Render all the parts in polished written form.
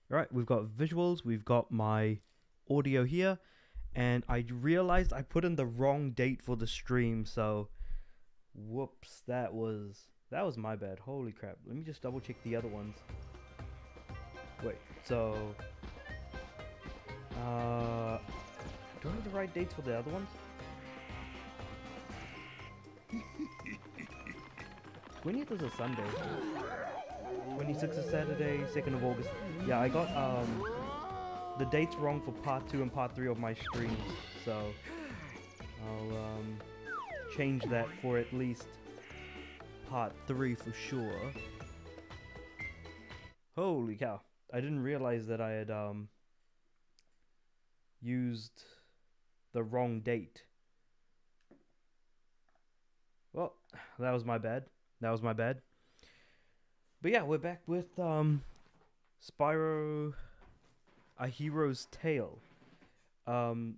Right, we've got visuals, we've got my audio here, and I realized I put in the wrong date for the stream, so whoops, that was my bad. Holy crap. Let me just double check the other ones. Wait, so do I have the right dates for the other ones? 20th is a Sunday. 26th is Saturday, 2nd of August. Yeah, I got the dates wrong for part 2 and part 3 of my streams, so I'll change that for at least part 3 for sure. Holy cow. I didn't realize that I had used the wrong date. Well, that was my bad. But yeah, we're back with Spyro, A Hero's Tale. Alright,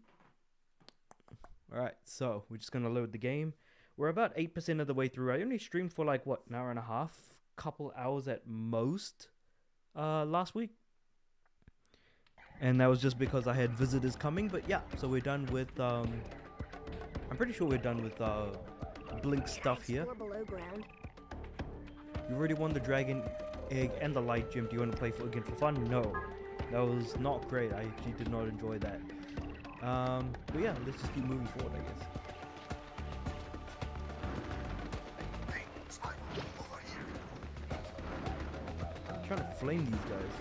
so we're just gonna load the game. We're about 8% of the way through. I only streamed for like, what, an hour and a half? Couple hours at most last week. And that was just because I had visitors coming. But yeah, so we're done with, I'm pretty sure we're done with Blink stuff here. You already won the Dragon Egg and the Light Gem. Do you want to play again for fun? No. That was not great. I actually did not enjoy that. But yeah, let's just keep moving forward, I guess. I'm trying to flame these guys.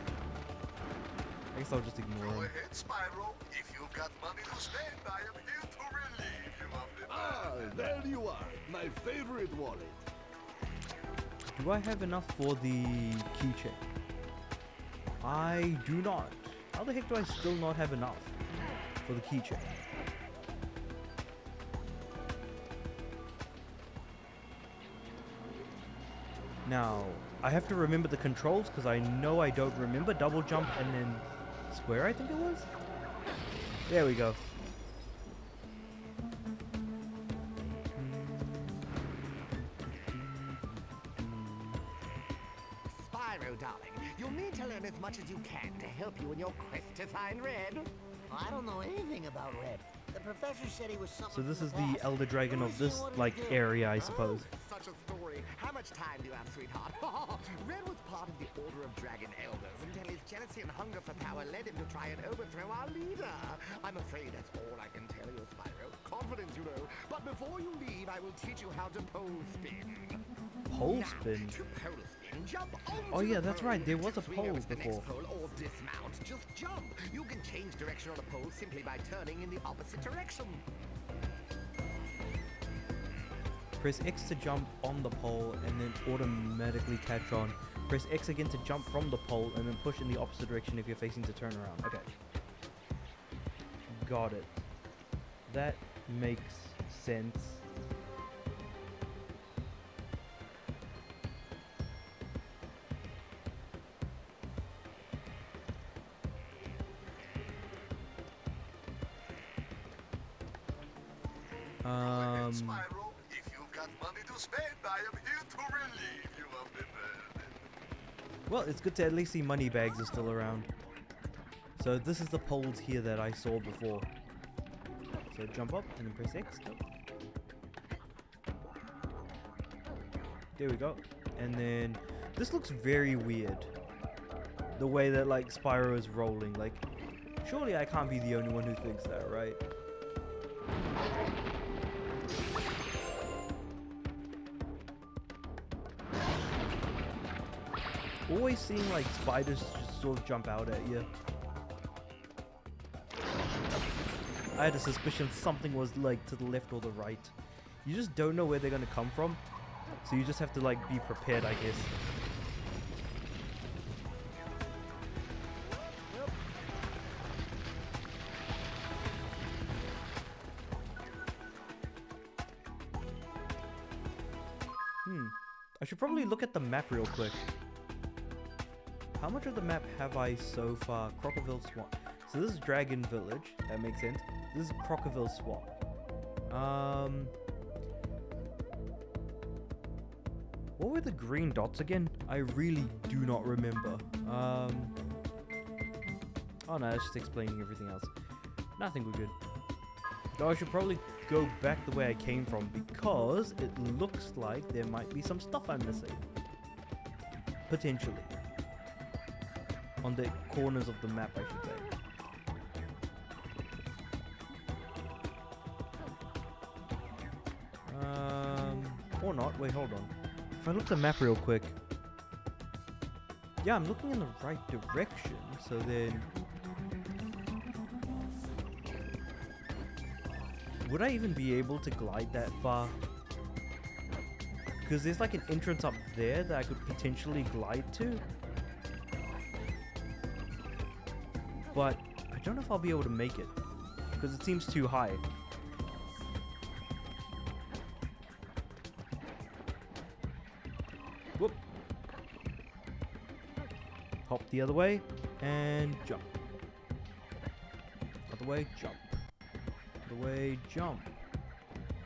I guess I'll just ignore them. Go ahead, Spyro. If you've got money to spend, I am here to relieve you of the burden. There you are, my favorite wallet. Do I have enough for the keychain? I do not. How the heck do I still not have enough for the keychain? Now, I have to remember the controls because I know I don't remember. Double jump and then square, I think it was? There we go. Spyro, darling, you'll need to learn as much as you can to help you in your quest to find Red. I don't know anything about Red. The professor said he was something. So this from is the the past. Elder Dragon of this, like, What area, I suppose. Such a story. How much time do you have, sweetheart? Red was part of the Order of Dragon Elders until his jealousy and hunger for power led him to try and overthrow our leader. I'm afraid that's all I can tell you, Spyro. Confidence, you know. But before you leave, I will teach you how to pole spin. Pole Now, spin? to pole spin, jump onto Oh yeah, the that's pole. right, there was a Swing over pole to the next before. pole or dismount. Just jump. You can change direction on a pole simply by turning in the opposite direction. Press X to jump on the pole and then automatically catch on. Press X again to jump from the pole and then push in the opposite direction if you're facing to turn around. Okay. Got it. That makes sense. Go ahead, Spyro. If you've got money to spend, I am here to relieve you of the burden. Well, it's good to at least see money bags are still around. So this is the poles here that I saw before. So jump up and then press X. Nope. There we go. And then this looks very weird. The way that like Spyro is rolling. Like, surely I can't be the only one who thinks that, right? Always seem like spiders just sort of jump out at you. I had a suspicion something was like to the left or the right. You just don't know where they're gonna come from. So you just have to like be prepared, I guess. I should probably look at the map real quick. How much of the map have I so far? Crocodile Swamp. So this is Dragon Village. That makes sense. This is Crocodile Swamp. What were the green dots again? I really do not remember. Oh no, it's just explaining everything else. No, I think we're good. Though I should probably go back the way I came from because it looks like there might be some stuff I'm missing. Potentially. On the corners of the map, I should say. Or not. Wait, hold on. If I look at the map real quick. Yeah, I'm looking in the right direction. So then... would I even be able to glide that far? Because there's like an entrance up there that I could potentially glide to. But I don't know if I'll be able to make it. Because it seems too high. Whoop. Hop the other way. And jump. Other way, jump. Other way, jump.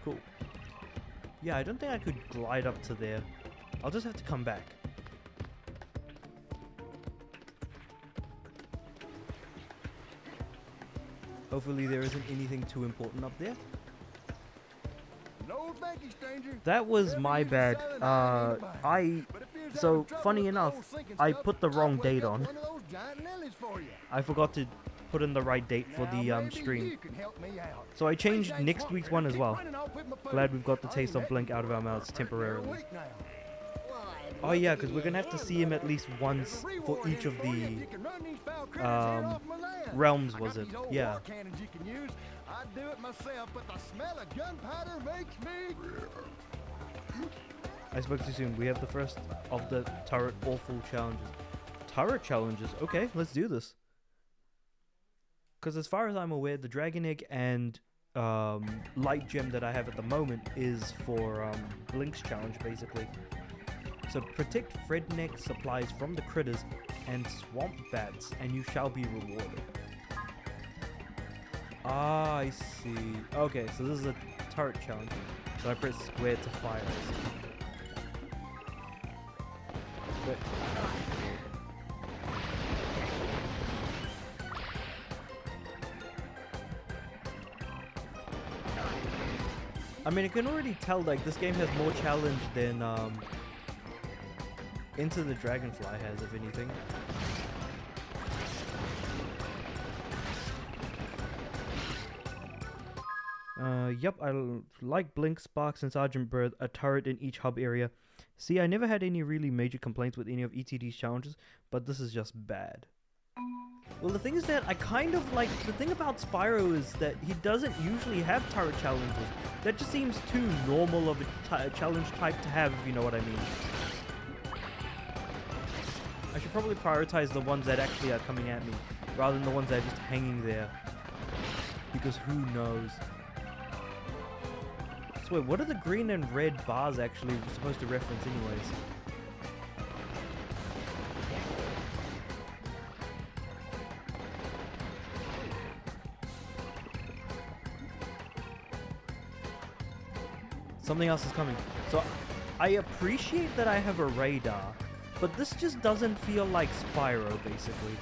Cool. Yeah, I don't think I could glide up to there. I'll just have to come back. Hopefully there isn't anything too important up there. No thank you, stranger. That was my bad. So funny enough, I put the wrong date on. I forgot to put in the right date for the stream. So I changed next week's one as well. Glad we've got the taste of Blink out of our mouths temporarily. Oh yeah, because we're gonna have to see him at least once for each of the realms, was it? Yeah. I'd do it myself, but the smell of gunpowder makes me... I spoke too soon. We have the first of the turret awful challenges. Turret challenges? Okay, let's do this. Because as far as I'm aware, the Dragon Egg and Light Gem that I have at the moment is for Blink's challenge, basically. So protect Fredneck supplies from the critters and swamp bats, and you shall be rewarded. Ah, I see. Okay, so this is a turret challenge. So I press square to fire. But I mean, I can already tell, like, this game has more challenge than Into the Dragonfly has, if anything. Yep, I like Blink, Sparks, and Sergeant Bird, a turret in each hub area. See, I never had any really major complaints with any of ETD's challenges, but this is just bad. Well, the thing is that I kind of like... the thing about Spyro is that he doesn't usually have turret challenges. That just seems too normal of a challenge type to have, if you know what I mean. I should probably prioritize the ones that actually are coming at me, rather than the ones that are just hanging there. Because who knows? So wait, what are the green and red bars actually supposed to reference anyways? Something else is coming. So I appreciate that I have a radar, but this just doesn't feel like Spyro, basically.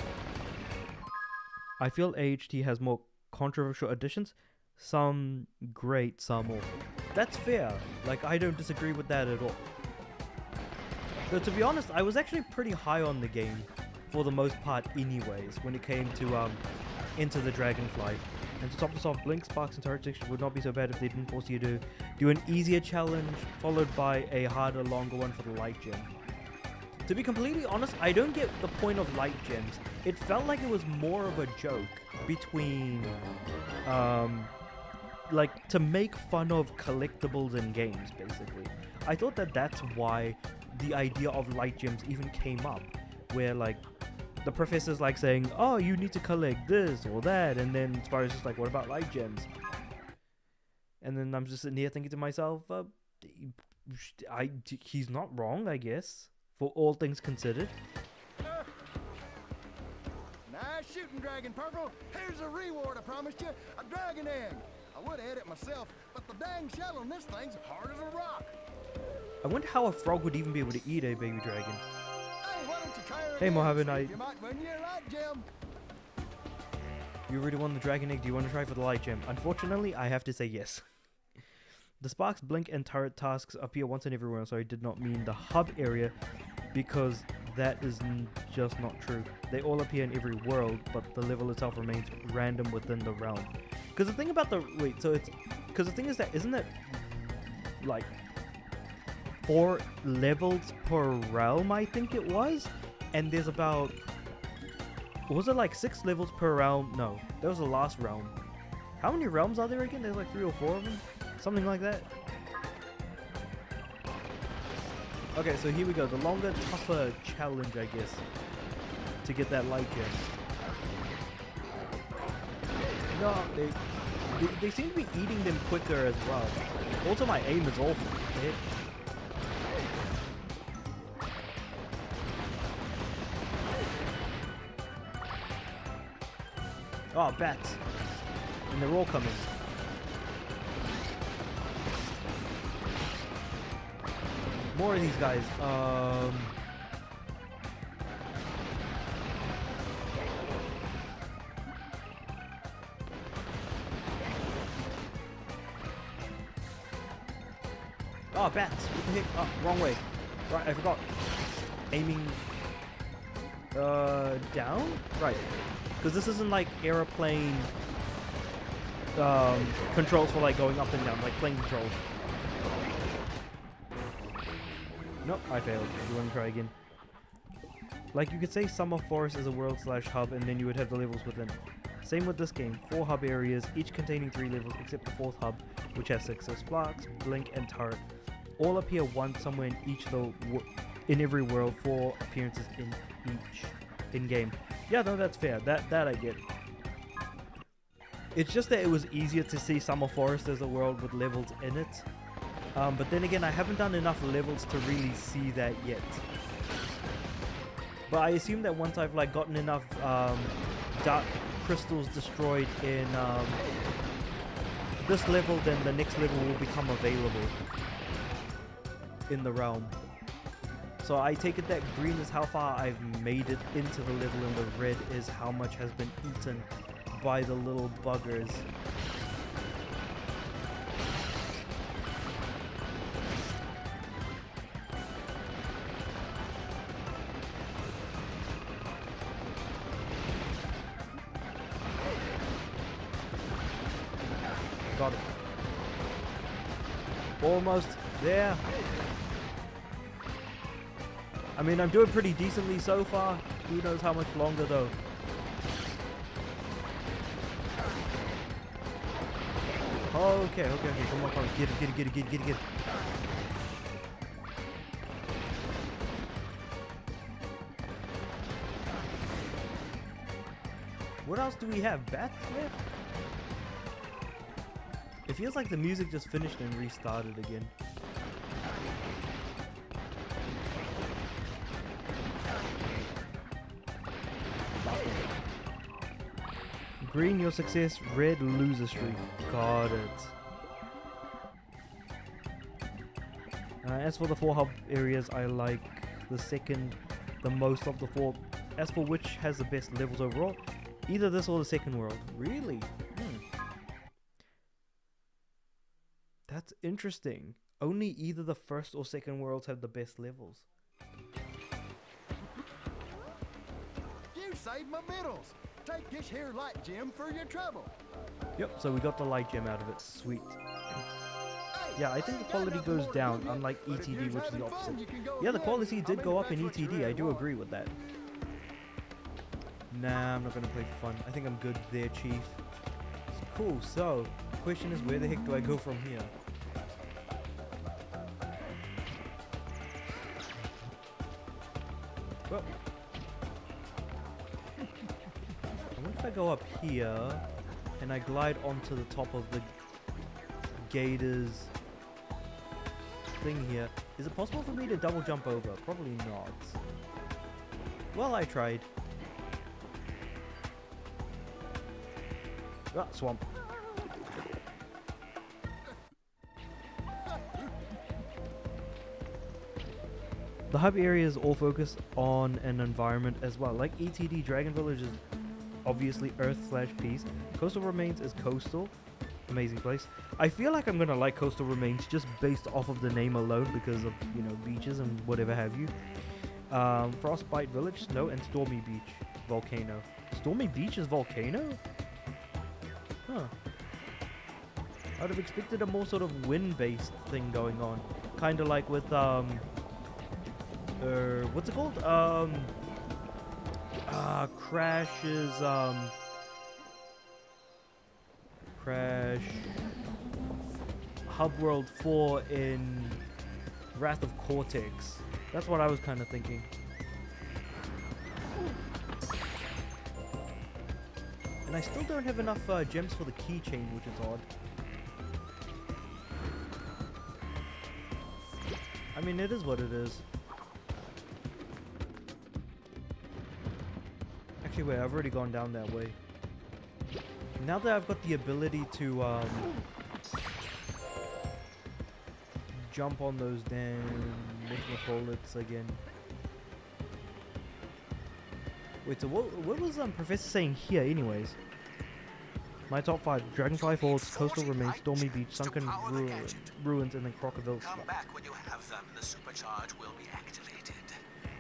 I feel AHT has more controversial additions. Some great, some awful. That's fair. Like, I don't disagree with that at all. So to be honest, I was actually pretty high on the game for the most part anyways, when it came to Into the Dragonfly. And to top this off, Blink, Sparks, and Turret Section would not be so bad if they didn't force you to do an easier challenge, followed by a harder, longer one for the Light Gem. To be completely honest, I don't get the point of Light Gems. It felt like it was more of a joke between, like, to make fun of collectibles in games, basically. I thought that that's why the idea of Light Gems even came up, where, like, the professor's like saying, oh, you need to collect this or that, and then Spyro's just like, what about Light Gems? And then I'm just sitting here thinking to myself, he's not wrong, I guess, for all things considered. Nice shooting, Dragon Purple. Here's a reward I promised you, a dragon egg. I would have had it myself, but the dang shell on this thing's hard as a rock. I wonder how a frog would even be able to eat a baby dragon. Hey, why don't you try her Hey, again? Mojave See if Knight. you might win your Light Gem. You already won the dragon egg. Do you want to try for the light gem? Unfortunately, I have to say yes. The sparks, blink, and turret tasks appear once and everywhere, so I did not mean the hub area, because that is just not true. They all appear in every world, but the level itself remains random within the realm. Because the thing about the... Wait, so it's... Because the thing is that... Isn't it... Like... 4 levels per realm, I think it was? And there's about... Was it like 6 levels per realm? No, that was the last realm. How many realms are there again? There's like 3 or 4 of them? Something like that. Okay, so here we go. The longer, tougher challenge, I guess, to get that light gem. No, they seem to be eating them quicker as well. Also, my aim is awful. Oh, bats. And they're all coming. More of these guys. Oh, bats. What the heck? Oh, wrong way. Right, I forgot. Aiming... down? Right. Because this isn't like aeroplane... controls for like going up and down, like plane controls. Nope, I failed. You want to try again? Like, you could say Summer Forest is a world/hub, and then you would have the levels within. Same with this game. 4 hub areas, each containing 3 levels, except the 4th hub, which has 6. So Sparks, Blink, and Turret all appear once somewhere in each in every world. 4 appearances in each in-game. Yeah, no, that's fair. That I get. It's just that it was easier to see Summer Forest as a world with levels in it. But then again, I haven't done enough levels to really see that yet. But I assume that once I've like gotten enough dark crystals destroyed in this level, then the next level will become available in the realm. So I take it that green is how far I've made it into the level, and the red is how much has been eaten by the little buggers. Got it. Almost there. I mean, I'm doing pretty decently so far. Who knows how much longer though. Okay, come on, get it. What else do we have? Bats left? It feels like the music just finished and restarted again. Green, your success. Red, loser streak. Got it. As for the 4 hub areas, I like the second the most of the 4. As for which has the best levels overall, either this or the second world. Really? That's interesting. Only either the first or second worlds have the best levels. You saved my vittles. Take this here light gem for your trouble. Yep, so we got the light gem out of it. Sweet. Yeah, I think the quality goes down, unlike ETD, which is the opposite. Yeah, the quality did go up in ETD. I do agree with that. Nah, I'm not gonna play for fun. I think I'm good there, Chief. Cool, so, the question is, where the heck do I go from here? Well, I wonder if I go up here, and I glide onto the top of the Gator's thing here. Is it possible for me to double jump over? Probably not. Well, I tried. Ah, swamp. The hub areas all focus on an environment as well. Like ETD, Dragon Village is obviously Earth/Peace. Coastal Remains is coastal. Amazing place. I feel like I'm gonna like Coastal Remains just based off of the name alone because of, you know, beaches and whatever have you. Frostbite Village, Snow, and Stormy Beach, Volcano. Stormy Beach is volcano? Huh. I would have expected a more sort of wind-based thing going on. Kind of like with, what's it called? Crash's, Crash Hub World 4 in Wrath of Cortex. That's what I was kind of thinking. And I still don't have enough gems for the keychain, which is odd. I mean, it is what it is. Actually, wait, I've already gone down that way. Now that I've got the ability to jump on those damn whatchamacallits again. Wait, so what was Professor saying here anyways? My top 5: Dragonfly Falls, Coastal Remains, Stormy Beach, Sunken Ruins, and then Crocodile Come Slot. back when you have them. The supercharge will be activated.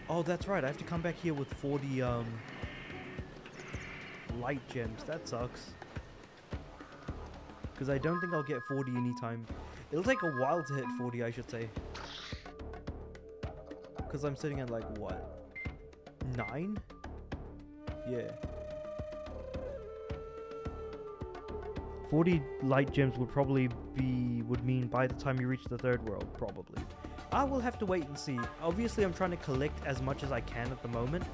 Oh, that's right. I have to come back here with 40 light gems. That sucks. Because I don't think I'll get 40 anytime. It'll take a while to hit 40, I should say. Because I'm sitting at like, what? 9? Yeah. 40 light gems would mean by the time you reach the third world, probably. I will have to wait and see. Obviously, I'm trying to collect as much as I can at the moment.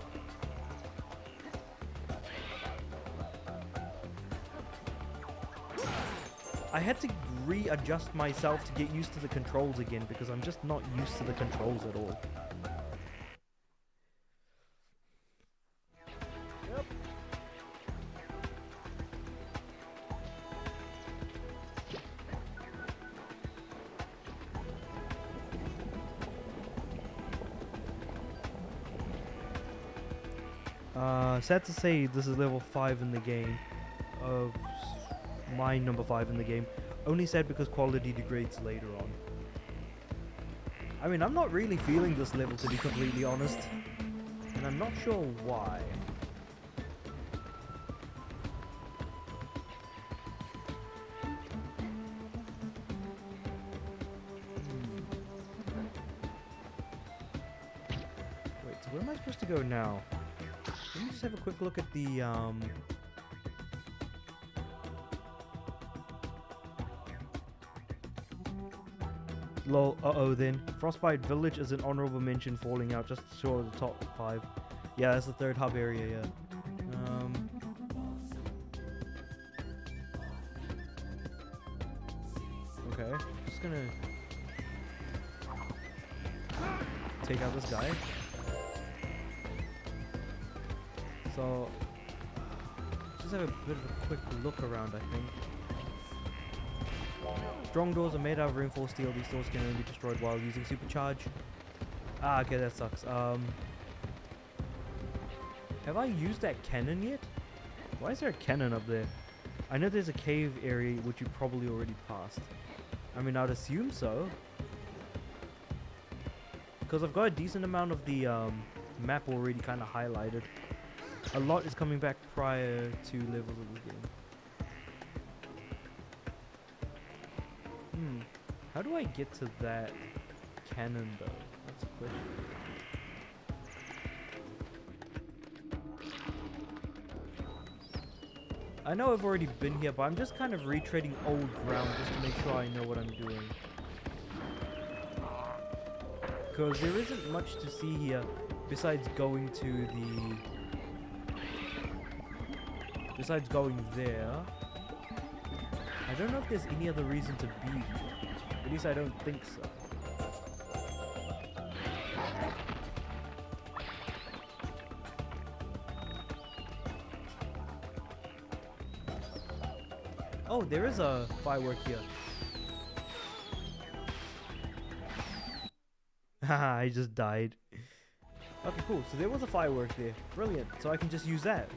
I had to readjust myself to get used to the controls again because I'm just not used to the controls at all. Sad to say, this is level 5 in the game. My number 5 in the game. Only sad because quality degrades later on. I mean, I'm not really feeling this level, to be completely honest. And I'm not sure why. Wait, so where am I supposed to go now? Let me just have a quick look at the, Lol, uh-oh then. Frostbite Village is an honorable mention, falling out just short of the top 5. Yeah, that's the third hub area, yeah. Okay, just gonna take out this guy. So, just have a bit of a quick look around, I think. Strong doors are made out of reinforced steel. These doors can only be destroyed while using supercharge. Ah, okay, that sucks. Have I used that cannon yet? Why is there a cannon up there? I know there's a cave area which you probably already passed. I mean, I'd assume so. Because I've got a decent amount of the map already kind of highlighted. A lot is coming back prior to levels of the game. How do I get to that cannon though? That's a question. I know I've already been here, but I'm just kind of retreading old ground just to make sure I know what I'm doing. Because there isn't much to see here besides going to the... Besides going there. I don't know if there's any other reason to be here. At least I don't think so. Oh, there is a firework here. Haha, I just died. Okay, cool. So there was a firework there. Brilliant. So I can just use that.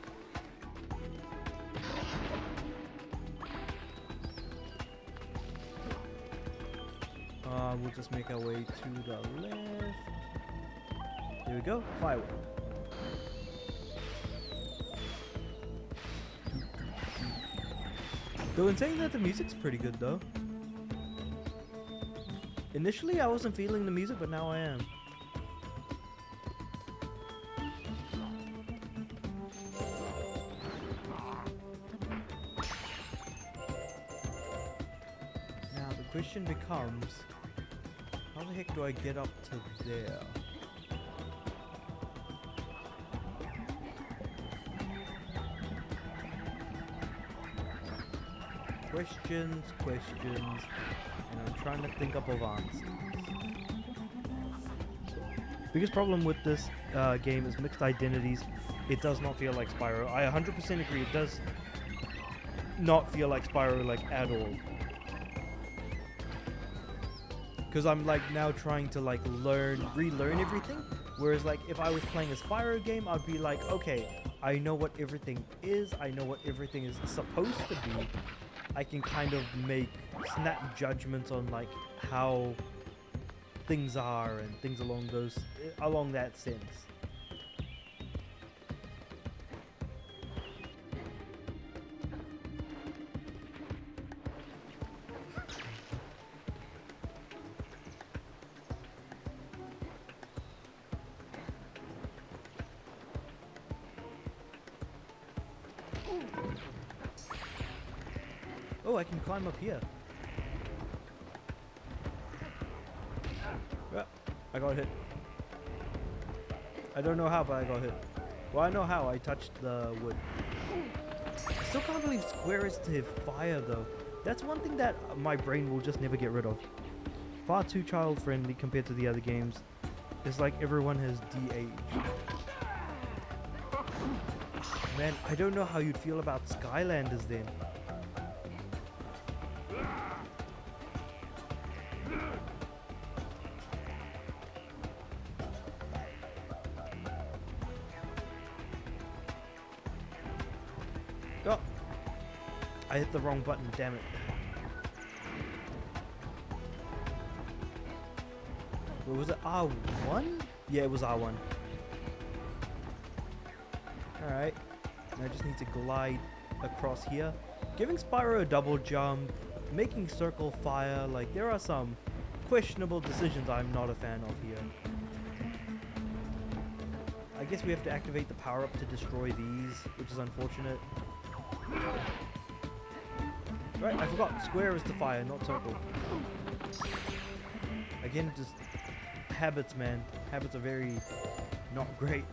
We'll just make our way to the left. There we go. Firework. Though in saying that, the music's pretty good though. Initially I wasn't feeling the music, but now I am. Now the question becomes, how the heck do I get up to there? Questions, and I'm trying to think up of answers. Biggest problem with this game is mixed identities. It does not feel like Spyro. I 100% agree, it does not feel like Spyro, like, at all. Because I'm, like, now trying to, like, relearn everything. Whereas, like, if I was playing a Spyro game, I'd be like, okay, I know what everything is, I know what everything is supposed to be. I can kind of make snap judgments on like how things are and things along that sense. Oh, I can climb up here. Yeah, I got hit. I don't know how, but I got hit. Well, I know how. I touched the wood. I still can't believe Square is to fire, though. That's one thing that my brain will just never get rid of. Far too child-friendly compared to the other games. It's like everyone has de-aged. Man, I don't know how you'd feel about Skylanders then. Oh, I hit the wrong button, damn it. What was it, R1? Yeah, it was R1. Alright, I just need to glide across here. Giving Spyro a double jump, making circle fire, like there are some questionable decisions I'm not a fan of here. I guess we have to activate the power-up to destroy these, which is unfortunate. Right, I forgot. Square is to fire, not circle. Again, just habits, man. Habits are very not great.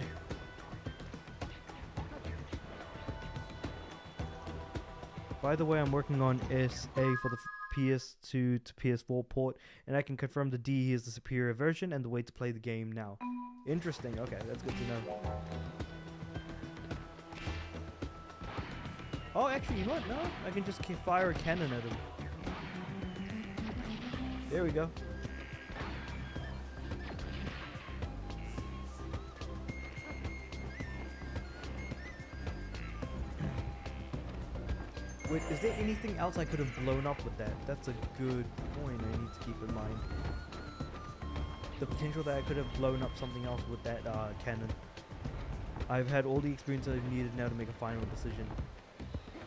By the way, I'm working on SA for the PS2 to PS4 port, and I can confirm the D is the superior version and the way to play the game now. Interesting. Okay, that's good to know. Oh, actually, you know what? No, I can just fire a cannon at him. There we go. Wait, is there anything else I could have blown up with that? That's a good point I need to keep in mind. The potential that I could have blown up something else with that cannon. I've had all the experience I've needed now to make a final decision.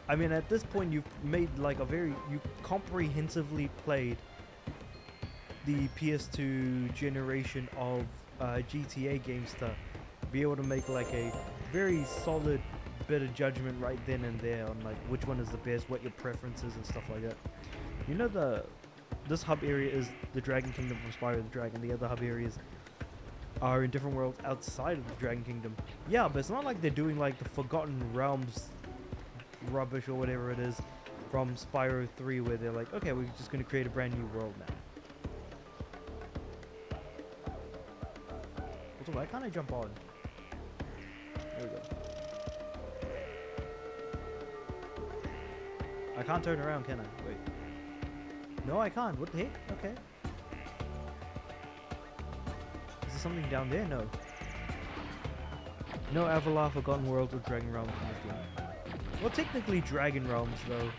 I mean, at this point, you've made like you've comprehensively played the PS2 generation of GTA games to be able to make like a very solid bit of judgment right then and there on like which one is the best, what your preferences and stuff like that. You know, this hub area is the Dragon Kingdom from Spyro the Dragon. The other hub areas are in different worlds outside of the Dragon Kingdom. Yeah, but it's not like they're doing like the Forgotten Realms rubbish or whatever it is from Spyro 3 where they're like, okay, we're just going to create a brand new world now. Also, why can't I jump on? There we go. I can't turn around, can I? Wait. No, I can't. What the heck? Okay. Is there something down there? No. No Avalar, Forgotten Worlds, or Dragon Realms in this game. Well, technically Dragon Realms, though.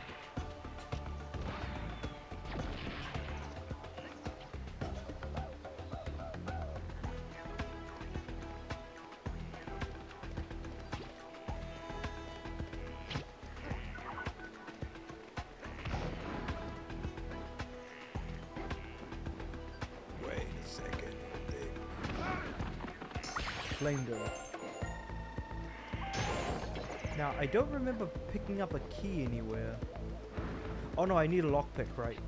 flame door. Now, I don't remember picking up a key anywhere. Oh no, I need a lockpick, right?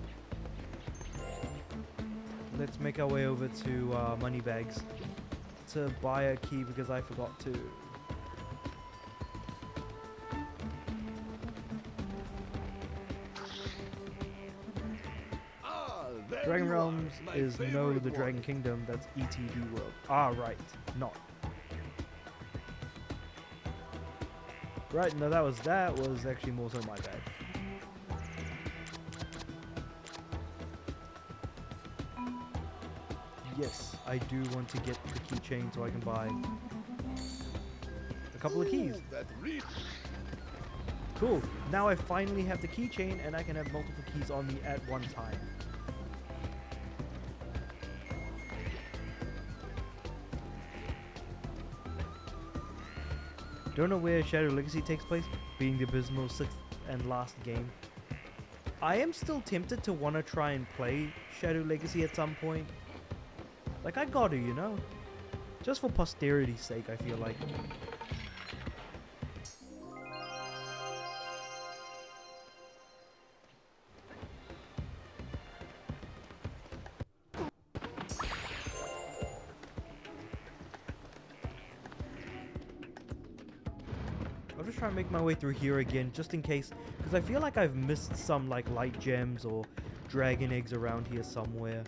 Let's make our way over to Moneybags to buy a key because I forgot to. Dragon Realms is no the Dragon Kingdom, that's ETB World. Ah, right, not. Right, no, that was actually more so my bad. Yes, I do want to get the keychain so I can buy a couple of keys. Cool, now I finally have the keychain and I can have multiple keys on me at one time. Don't know where Shadow Legacy takes place, being the abysmal 6th and last game. I am still tempted to want to try and play Shadow Legacy at some point. Like, I gotta, you know? Just for posterity's sake, I feel like. I'll just try and make my way through here again, just in case, because I feel like I've missed some, like, light gems or dragon eggs around here somewhere.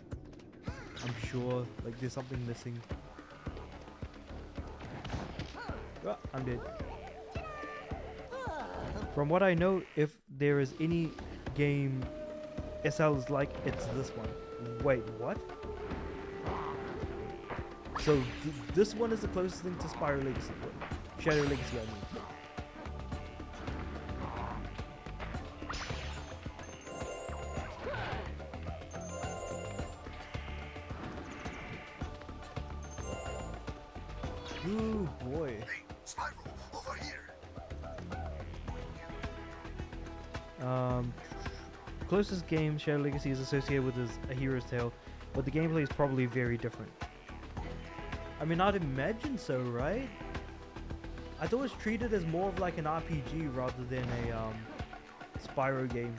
I'm sure, like, there's something missing. Oh, I'm dead. From what I know, if there is any game SL is like, it's this one. Wait, what? So, this one is the closest thing to Spyro Legacy. Shadow Legacy, I mean. Ooh, boy. Hey, Spyro, over here. Closest game Shadow Legacy is associated with is A Hero's Tale, but the gameplay is probably very different. I mean, I'd imagine so, right? I thought it was treated as more of like an RPG rather than a Spyro game.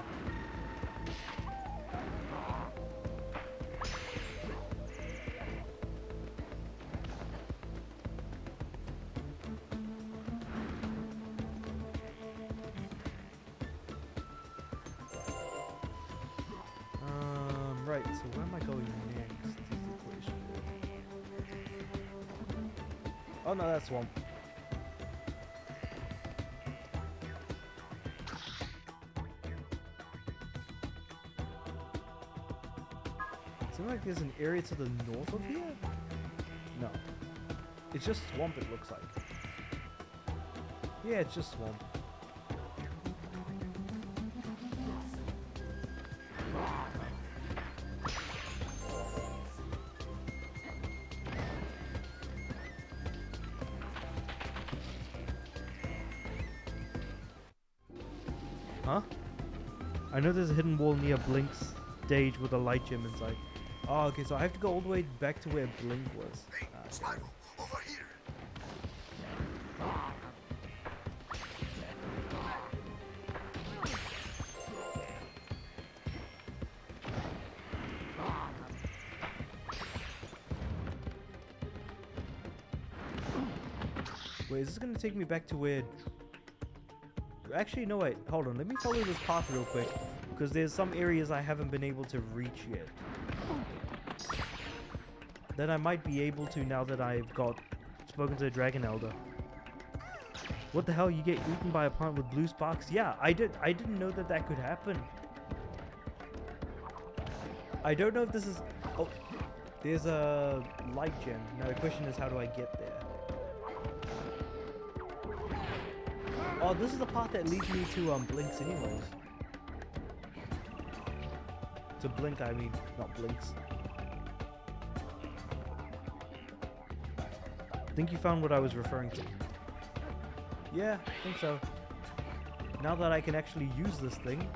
Right, so where am I going next is the question. Oh no, that's Swamp. Seems like there's an area to the north of here? No. It's just Swamp, it looks like. Yeah, it's just Swamp. Huh? I know there's a hidden wall near Blink's stage with a light gem inside. Oh, okay, so I have to go all the way back to where Blink was. Hey, Spyro, over here. Wait, is this gonna take me back to where... Actually, no, wait, hold on. Let me follow this path real quick, because there's some areas I haven't been able to reach yet. That I might be able to now that I've spoken to the Dragon Elder. What the hell? You get eaten by a plant with blue sparks? Yeah, I didn't know that that could happen. I don't know if this is... Oh, there's a light gem. Now the question is, how do I get there? Oh, this is the path that leads me to Blinks anyways. To Blink, I mean, not Blinks. Think you found what I was referring to? Yeah, I think so. Now that I can actually use this thing.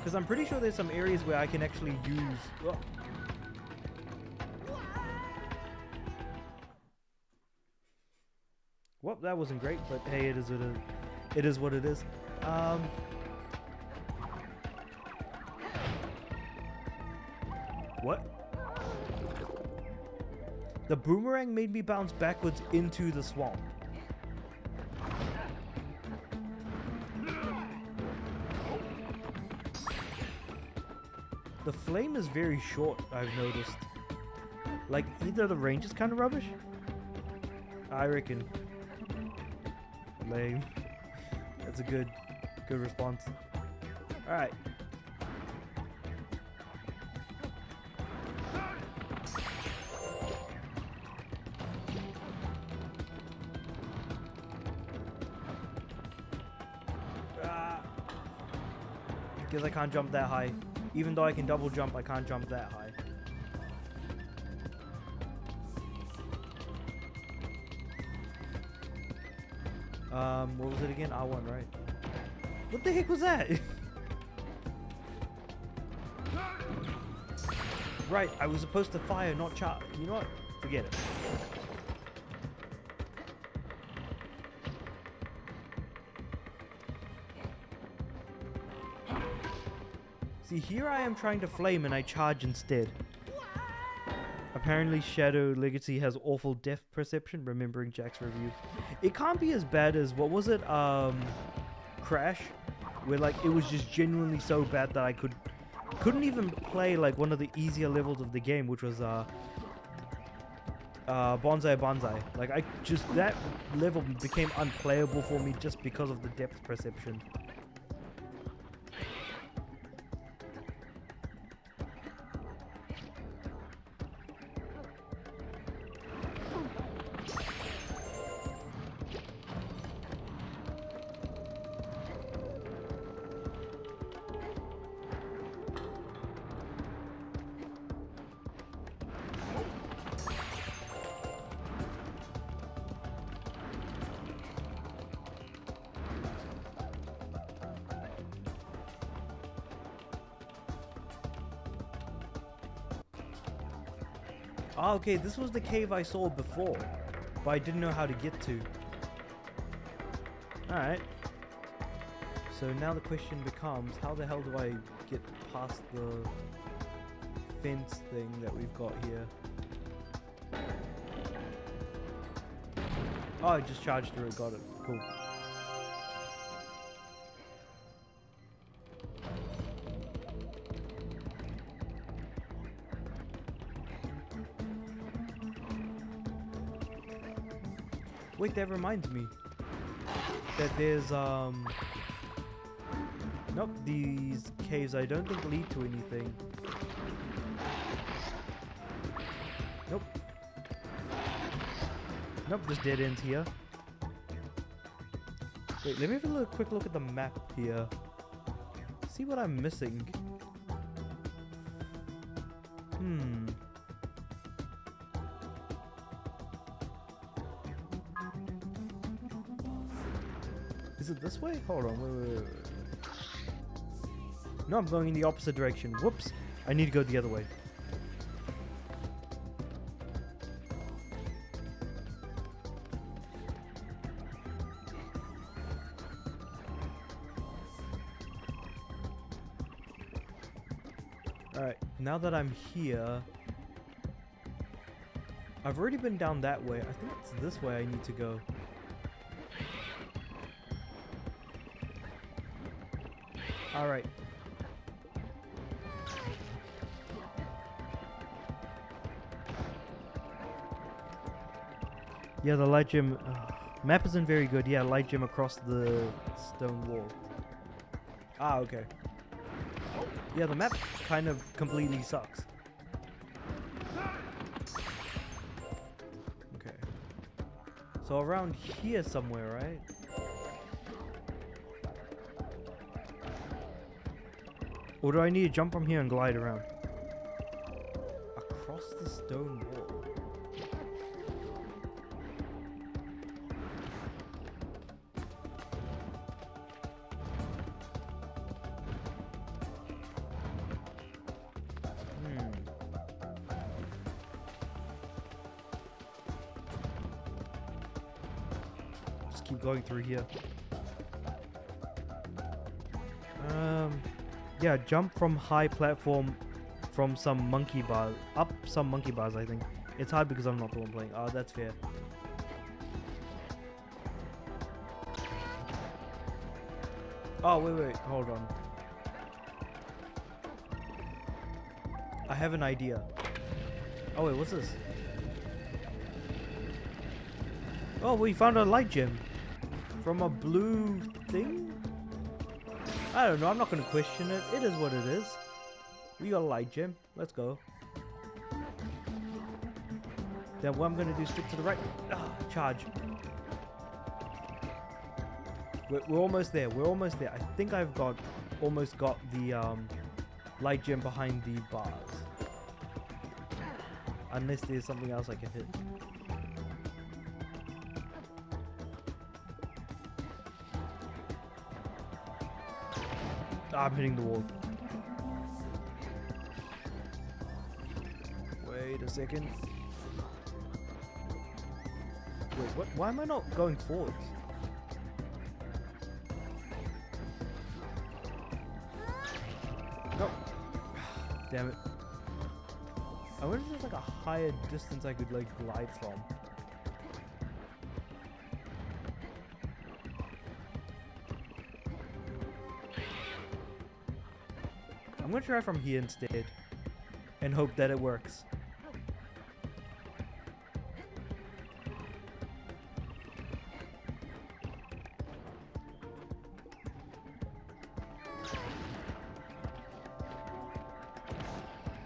Because I'm pretty sure there's some areas where I can actually use... Oh. Well, that wasn't great, but hey, it is what it is. What? The boomerang made me bounce backwards into the swamp. The flame is very short, I've noticed. Like, either the range is kind of rubbish? I reckon. Lame. That's a good response. Alright. Because I can't jump that high. Even though I can double jump, I can't jump that high. What was it again? R1, right? What the heck was that? Right, I was supposed to fire, not charge. You know what? Forget it. See, here I am trying to flame and I charge instead. Apparently Shadow Legacy has awful depth perception, remembering Jack's review. It can't be as bad as, what was it, Crash? Where like, it was just genuinely so bad that I couldn't even play like one of the easier levels of the game, which was Bonsai Bonsai. Like that level became unplayable for me just because of the depth perception. Ah, okay, this was the cave I saw before, but I didn't know how to get to. Alright. So now the question becomes, how the hell do I get past the fence thing that we've got here? Oh, I just charged through it, got it. Cool. Wait, that reminds me that there's nope, these caves I don't think lead to anything. Nope. Nope, just dead ends here. Wait, let me have a quick look at the map here. See what I'm missing. Is it this way? Hold on, wait. No, I'm going in the opposite direction. Whoops. I need to go the other way. Alright, now that I'm here... I've already been down that way. I think it's this way I need to go. Alright. Yeah, the light gem... map isn't very good. Yeah, light gem across the stone wall. Ah, okay. Yeah, the map kind of completely sucks. Okay. So around here somewhere, right? Or do I need to jump from here and glide around? Across the stone wall. just keep going through here. Yeah, jump from high platform from some monkey bars. Up some monkey bars, I think. It's hard because I'm not the one playing. Oh, that's fair. Oh, wait, hold on. I have an idea. Oh, wait, what's this? Oh, we found a light gem. From a blue thing? I don't know, I'm not gonna question it. It is what it is. We got a light gem. Let's go. Then what I'm gonna do is stick to the right. Ah, charge. We're almost there. We're almost there. I think I've almost got the light gem behind the bars. Unless there's something else I can hit. Ah, I'm hitting the wall. Wait a second. Wait, what? Why am I not going forwards? No. Damn it. I wonder if there's like a higher distance I could like glide from. I'm gonna try from here instead and hope that it works.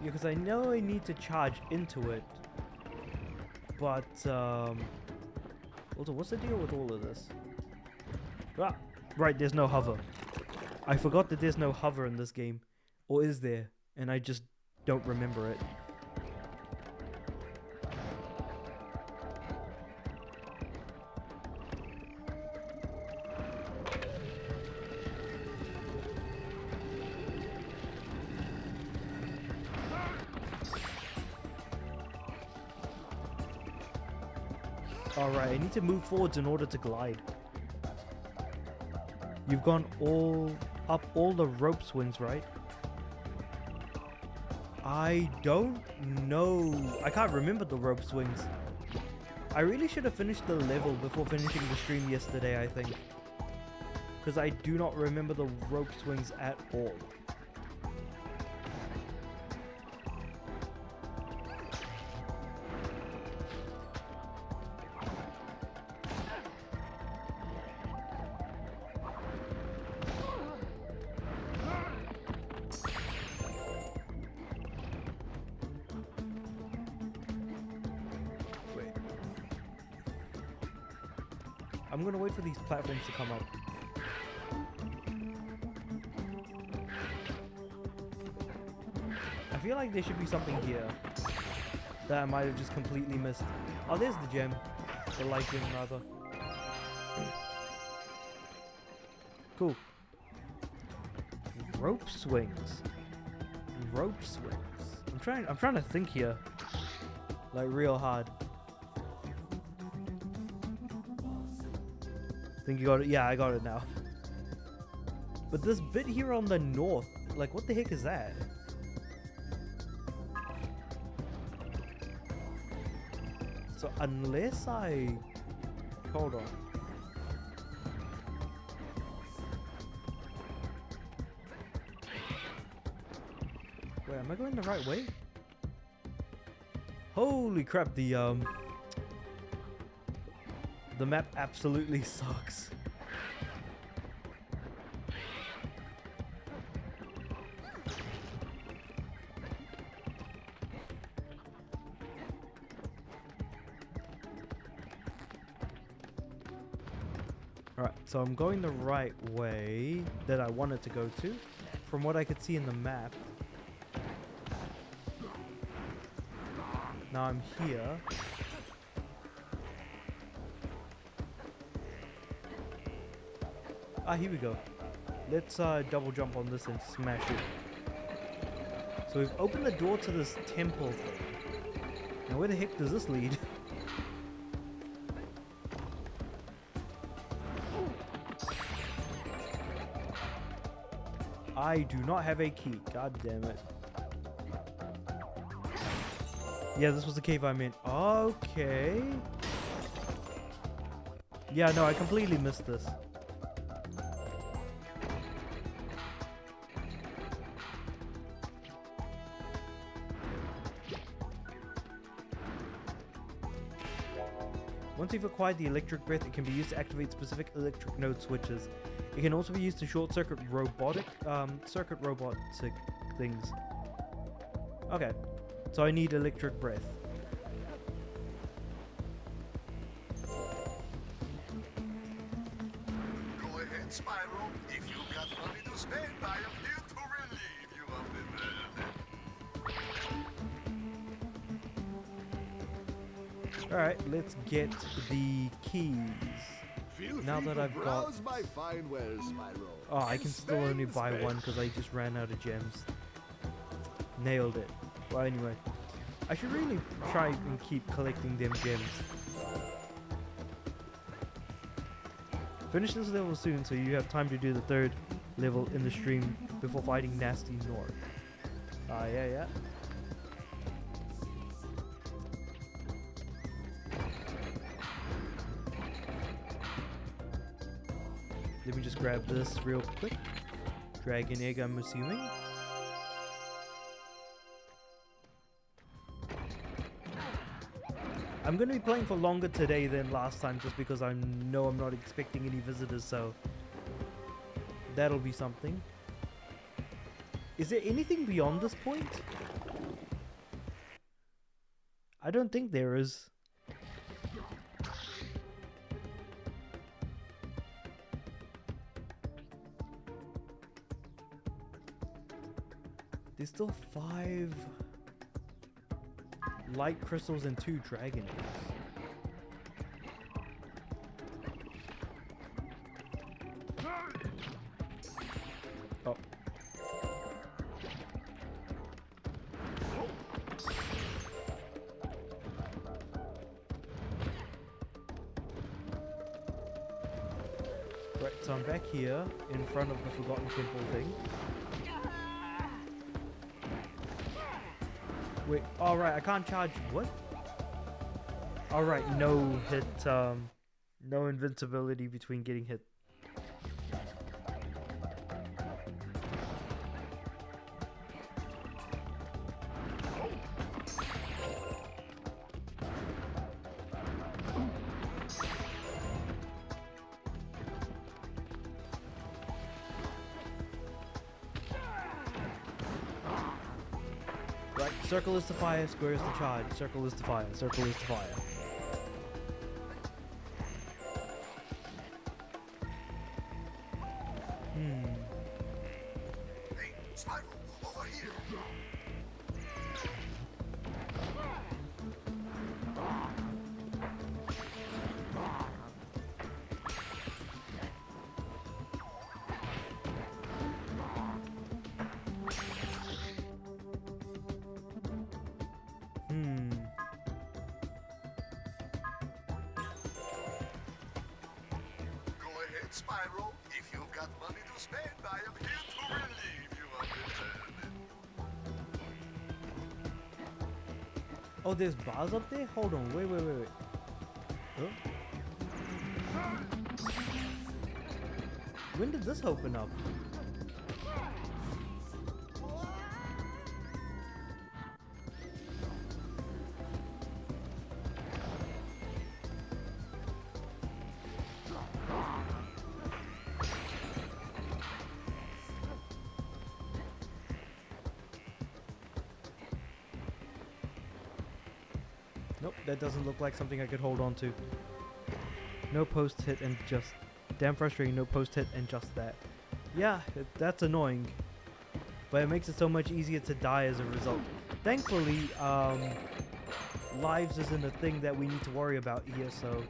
Yeah, because I know I need to charge into it, but also, what's the deal with all of this? Ah, right, there's no hover. I forgot that there's no hover in this game. Or is there? And I just don't remember it. Alright, I need to move forwards in order to glide. You've gone up all the rope swings, right? I don't know. I can't remember the rope swings. I really should have finished the level before finishing the stream yesterday, I think. Because I do not remember the rope swings at all. I'm gonna wait for these platforms to come up. I feel like there should be something here that I might have just completely missed. Oh, there's the gem. The light gem, rather. Cool. Rope swings. Rope swings. I'm trying to think here. Like, real hard. Think you got it? Yeah, I got it now. But this bit here on the north, like, what the heck is that? So unless I... Hold on. Wait, am I going the right way? Holy crap, the map absolutely sucks. Alright, so I'm going the right way that I wanted to go to, from what I could see in the map. Now I'm here. Ah, here we go. Let's double jump on this and smash it. So we've opened the door to this temple thing. Now where the heck does this lead? I do not have a key. God damn it. Yeah, this was the cave I'm in. Okay. Yeah, no, I completely missed this. Once you've acquired the electric breath, it can be used to activate specific electric node switches. It can also be used to short circuit robotic things. Okay, so I need electric breath. Go ahead, Spyro. If you got money to spend, I am here to relieve you of the burden. Alright, let's get the keys. Feel Now free that to I've got... browse my fine wares, Spyro. Oh, I can still only buy Spend, one because I just ran out of gems. Nailed it. Well, anyway. I should really try and keep collecting them gems. Finish this level soon so you have time to do the third level in the stream before fighting Nasty North. Yeah. Let me just grab this real quick. Dragon egg, I'm assuming. I'm going to be playing for longer today than last time just because I know I'm not expecting any visitors, so that'll be something. Is there anything beyond this point? I don't think there is. There's still 5 light crystals and 2 dragon eggs. Oh. Right, so I'm back here in front of the Forgotten Temple thing. Wait, alright, I can't charge, what? Alright, no hit, no invincibility between getting hit. Right, circle is to fire, square is to charge, circle is to fire, circle is to fire. Hey, Spyro, over here. Go ahead, Spyro. If you've got money to spend, I am here to relieve you of the burden. Oh, there's bars up there? Hold on, wait. Huh? When did this open up? Nope, that doesn't look like something I could hold on to. No post hit and just... Damn frustrating, no post hit and just that. Yeah, that's annoying. But it makes it so much easier to die as a result. Thankfully, lives isn't a thing that we need to worry about here, so...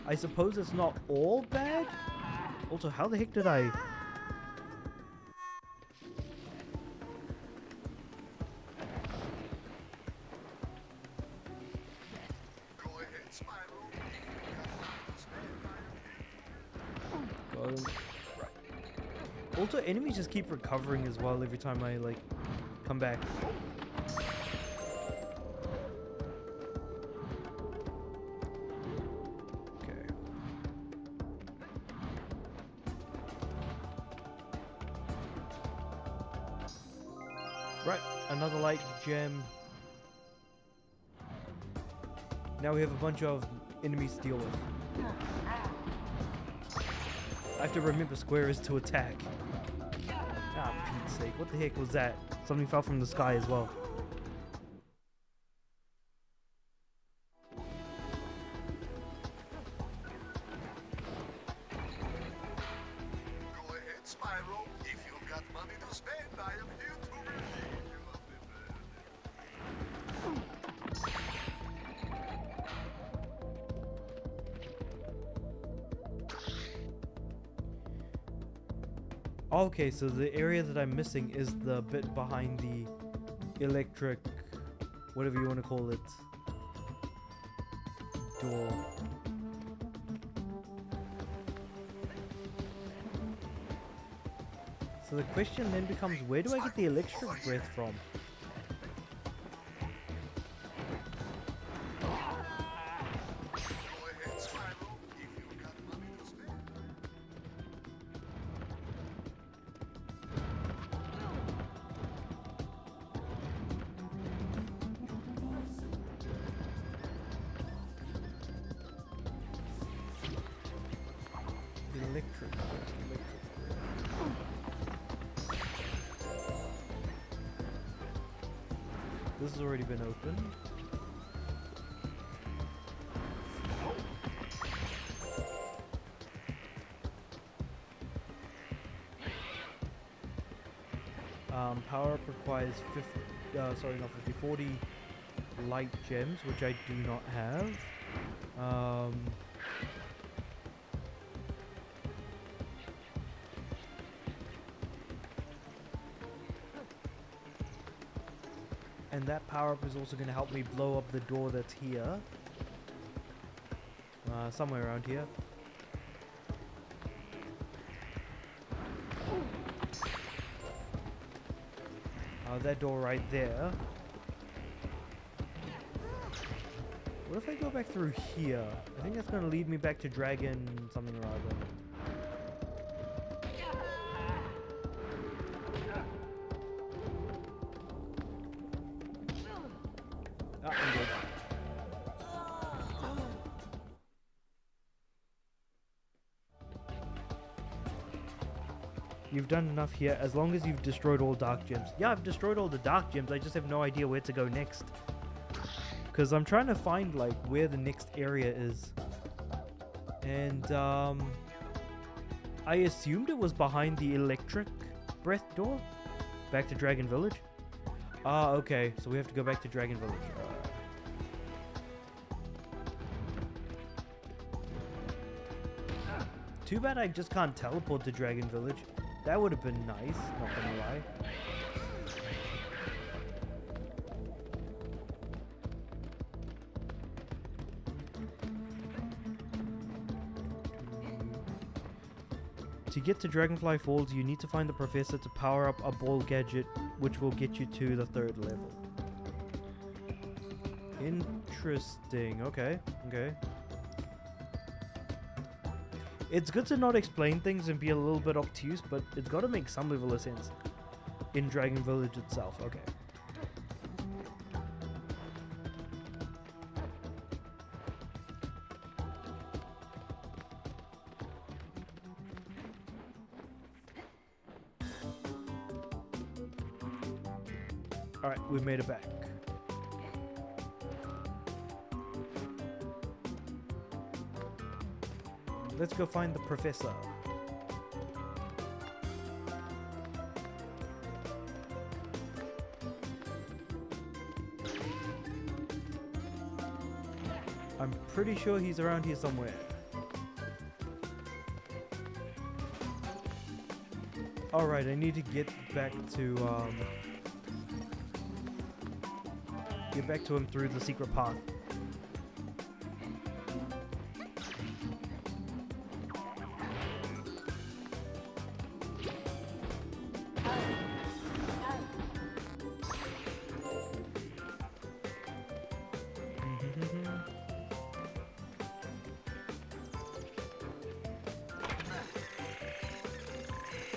I suppose it's not all bad? Also, how the heck did I... Go ahead, Spyro. If you've got money to spend, I am here. Also, enemies just keep recovering as well every time I, like, come back. Okay. Right, another light gem. Now we have a bunch of enemies to deal with. I have to remember square is to attack. Ah, Pete's sake, what the heck was that? Something fell from the sky as well. Go ahead, Spyro. If you've got money to spend, I am here to relieve you of the Okay, so the area that I'm missing is the bit behind the electric, whatever you want to call it, door. So the question then becomes, where do I get the electric breath from? Go ahead, Spyro. If you've got money to spend. Electric breath, This has already been opened. Power up requires 40 light gems, which I do not have. And that power up is also going to help me blow up the door that's here. Somewhere around here. That door right there. What if I go back through here? I think that's going to lead me back to Dragon something or other. Ah, I'm good. You've done enough here as long as you've destroyed all dark gems. Yeah, I've destroyed all the dark gems. I just have no idea where to go next. Because I'm trying to find, like, where the next area is. And, I assumed it was behind the electric breath door. Back to Dragon Village. Ah, okay. So we have to go back to Dragon Village. Too bad I just can't teleport to Dragon Village. That would have been nice, not gonna lie. To get to Dragonfly Falls, you need to find the professor to power up a ball gadget, which will get you to the 3rd level. Interesting. Okay. Okay. It's good to not explain things and be a little bit obtuse, but it's got to make some level of sense in Dragon Village itself. Okay. Alright, we made it back. Let's go find the professor. I'm pretty sure he's around here somewhere. Alright, I need to get back to him through the secret path.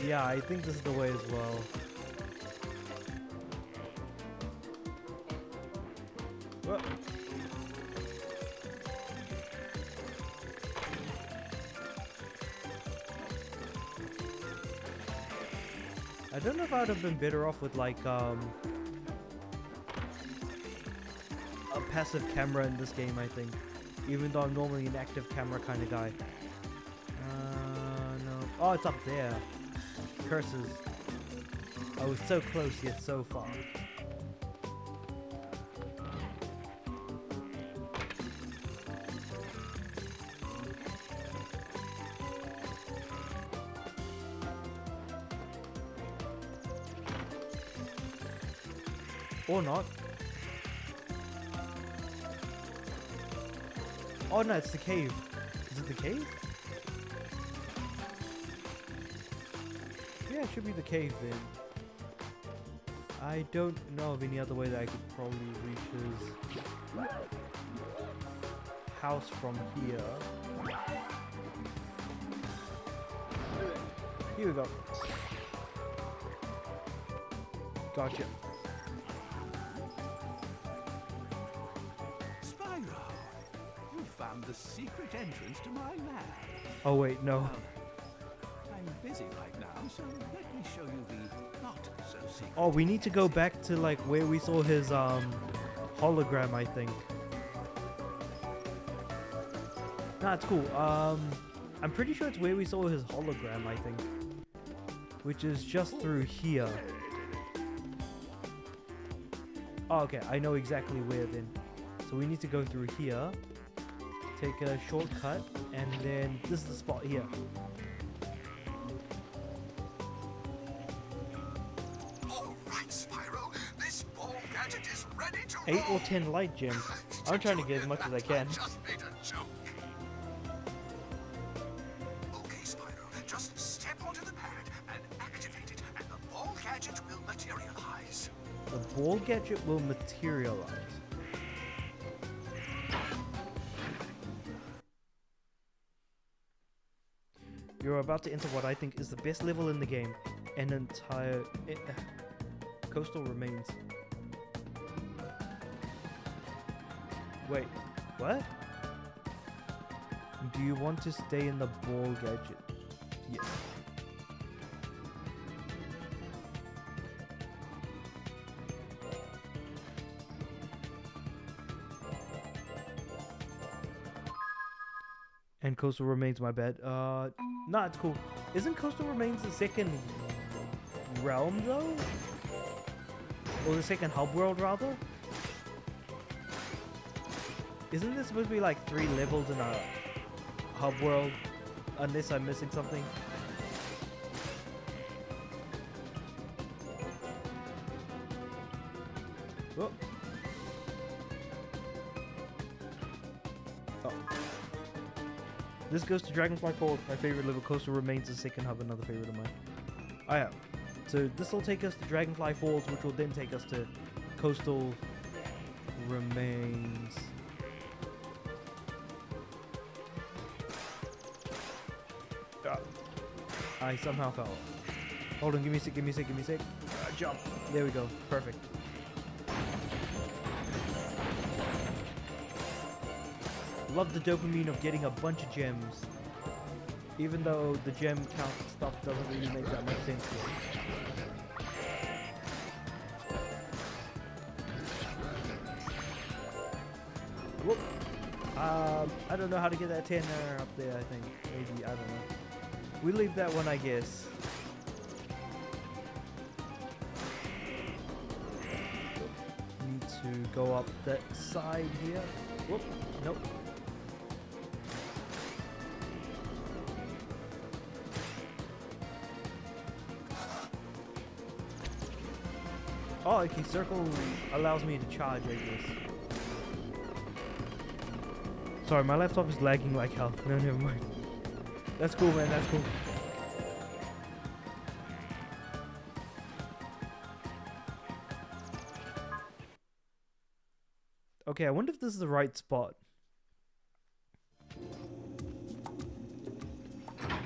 Yeah, I think this is the way as well. Whoa. I don't know if I would have been better off with like a passive camera in this game, I think. Even though I'm normally an active camera kind of guy. No. Oh, it's up there. Curses. I was so close yet so far. Or not. Oh no, it's the cave. Is it the cave? Yeah, it should be the cave then. I don't know of any other way that I could probably reach his house from here. Here we go. Gotcha. Spyro, you found the secret entrance to my lab. Oh wait, no. I'm busy right now, so let me show you the not so secret. Oh, we need to go back to like where we saw his hologram, I think. Nah, it's cool. I'm pretty sure it's where we saw his hologram, I think. Which is just through here. Oh, okay, I know exactly where then. So we need to go through here, take a shortcut, and then this is the spot here. All right, Spyro. This ball gadget is ready to 8 roll. or 10 light gems. I'm trying to get as much as I can. Just made a joke. Okay, Spyro. Just step onto the pad and activate it, and the ball gadget will materialize. The ball gadget will materialize. You're about to enter what I think is the best level in the game. An entire... coastal remains. Wait, what? Do you want to stay in the ball gadget? Yes. And coastal remains, my bad. Nah, it's cool. Isn't coastal remains the second realm though? Or the second hub world rather? Isn't there supposed to be like 3 levels in a hub world? Unless I'm missing something. Oh. Oh. This goes to Dragonfly Falls, my favorite level. Coastal remains the second hub, another favorite of mine. Oh yeah. So this will take us to Dragonfly Falls, which will then take us to Coastal Remains. Ah. I somehow fell. Hold on, give me a sec, give me a sec, give me a sec. Jump. There we go. Perfect. Love the dopamine of getting a bunch of gems. Even though the gem count stuff doesn't really make that much sense yet. Whoop. I don't know how to get that 10 up there, I think. Maybe, I don't know. We leave that one, I guess. Need to go up that side here. Whoop. Nope. Oh, okay, circle allows me to charge, I guess. Sorry, my laptop is lagging like hell. No, never mind. That's cool, man, that's cool. Okay, I wonder if this is the right spot.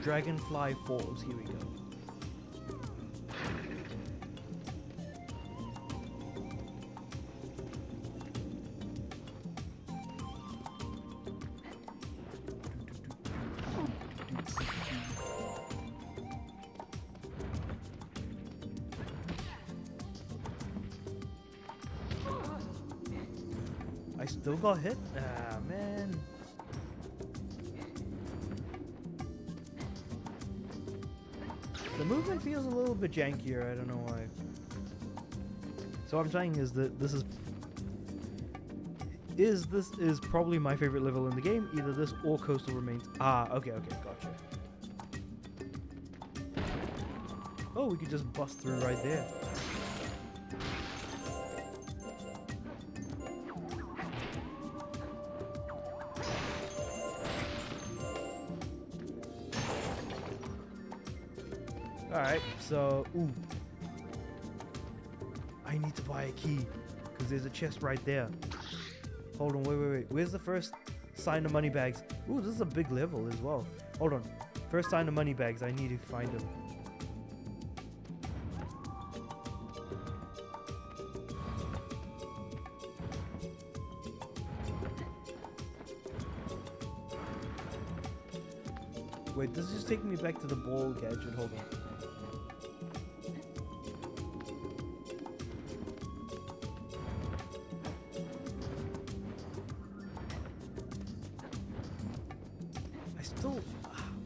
Dragonfly Falls, here we go. I still got hit? Ah, man. The movement feels a little bit jankier, I don't know why. So what I'm saying is that this is probably my favorite level in the game. Either this or Coastal Remains. Ah, okay, gotcha. Oh, we could just bust through right there. Alright, so, ooh. I need to buy a key, because there's a chest right there. Hold on, wait. Where's the first sign of money bags? Ooh, this is a big level as well. Hold on. First sign of money bags, I need to find them. Wait, this is just taking me back to the ball gadget. Hold on.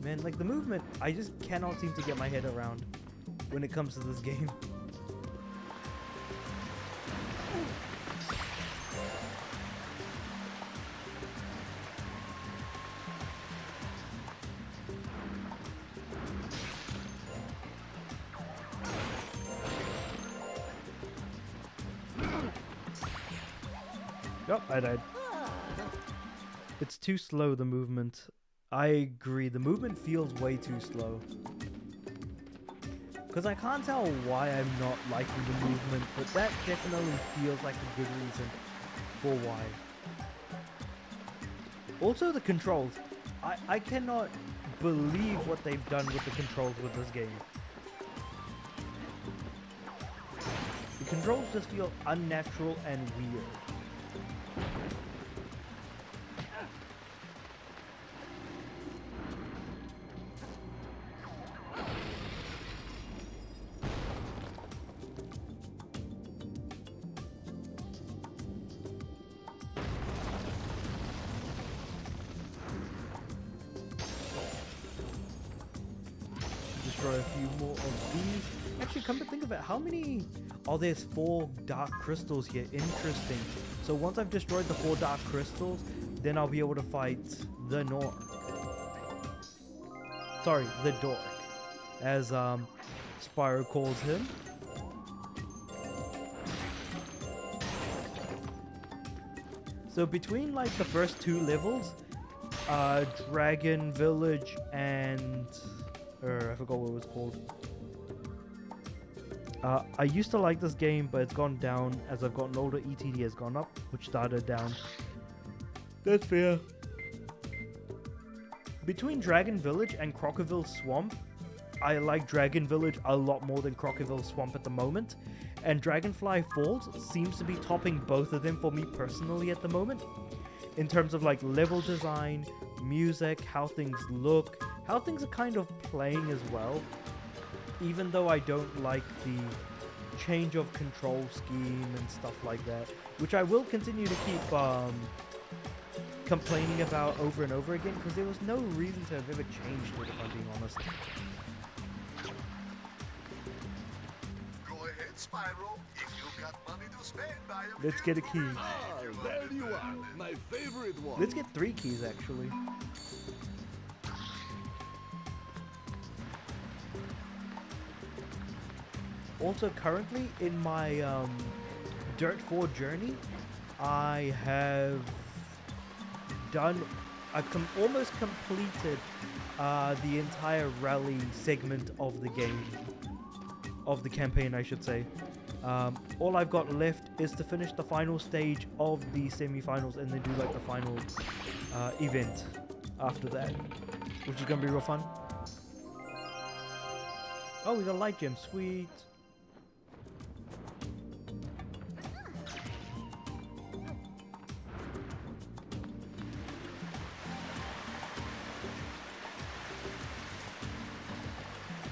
Man, like the movement, I just cannot seem to get my head around when it comes to this game. Yup, I died. It's too slow, the movement. I agree, the movement feels way too slow. Because I can't tell why I'm not liking the movement, but that definitely feels like a good reason for why. Also the controls. I cannot believe what they've done with the controls with this game. The controls just feel unnatural and weird. Destroy a few more of these. Actually, come to think of it, how many... Oh, there's 4 dark crystals here. Interesting. So once I've destroyed the 4 dark crystals, then I'll be able to fight the Nork. Sorry, the Dork, as Spyro calls him. So between like the first 2 levels, Dragon Village and... I forgot what it was called. I used to like this game, but it's gone down as I've gotten older. ETD has gone up, which started down. That's fair. Between Dragon Village and Crocodile Swamp, I like Dragon Village a lot more than Crocodile Swamp at the moment. And Dragonfly Falls seems to be topping both of them for me personally at the moment. In terms of like level design, music, how things look, how things are kind of playing as well. Even though I don't like the change of control scheme and stuff like that, which I will continue to keep complaining about over and over again, because there was no reason to have ever changed it, if I'm being honest. Go ahead, Spyro. If you got money to spend, I am Let's here get a to key. relieve Ah, you of there the you are, burden. my favorite one. Let's get 3 keys actually. Also, currently in my Dirt 4 journey, I have done, almost completed the entire rally segment of the game, of the campaign I should say. All I've got left is to finish the final stage of the semi-finals and then do like the final event after that, which is gonna be real fun. Oh, we got a light gem, sweet.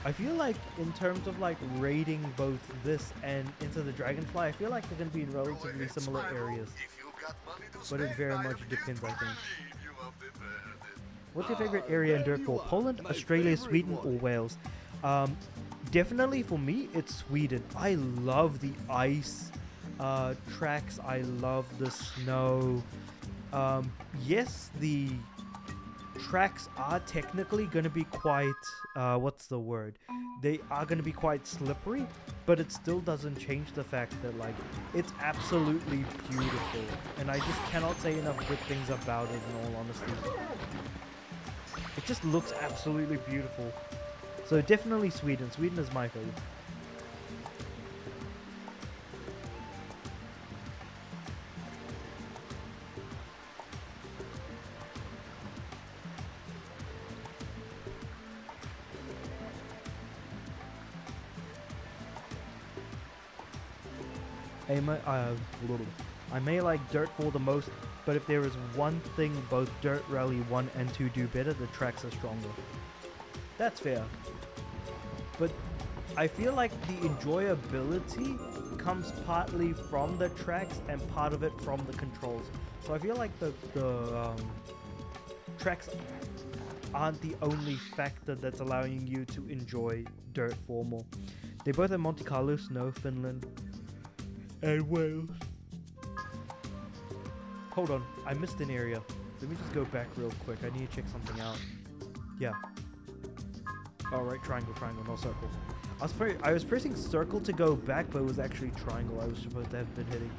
I feel like in terms of like rating both this and Into the Dragonfly, I feel like they're going to be in Go relatively ahead, similar Spyro. areas. If you got money to but it spend, very I am much here depends, to I think. relieve you of the burden. What's your favorite area in Dirt 4? Poland, Australia, Sweden, or Wales? Definitely for me, it's Sweden. I love the ice tracks. I love the snow. Yes, the tracks are technically going to be quite, what's the word? They are going to be quite slippery, but it still doesn't change the fact that, like, it's absolutely beautiful. And I just cannot say enough good things about it, in all honesty. It just looks absolutely beautiful. So definitely Sweden. Sweden is my favorite. I may like Dirt 4 the most, but if there is one thing both Dirt Rally 1 and 2 do better, the tracks are stronger. That's fair. But I feel like the enjoyability comes partly from the tracks and part of it from the controls. So I feel like the tracks aren't the only factor that's allowing you to enjoy Dirt 4 more. They both have Monte Carlo, Snow, Finland, and Wales. Hold on, I missed an area. Let me just go back real quick. I need to check something out. Yeah. Alright, triangle, not circle. I was pressing circle to go back, but it was actually triangle I was supposed to have been hitting.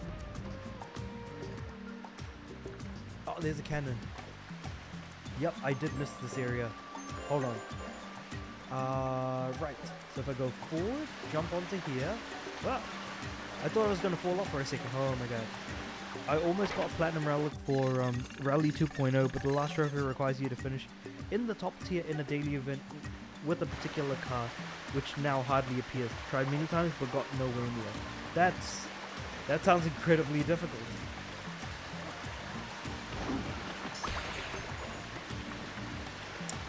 Oh, there's a cannon. Yep, I did miss this area. Hold on. Right. So if I go forward, jump onto here. Ah, I thought I was going to fall off for a second. Oh my god. I almost got Platinum Relic for Rally 2.0, but the last trophy requires you to finish in the top tier in a daily event with a particular car, which now hardly appears. Tried many times, but got nowhere near. That sounds incredibly difficult.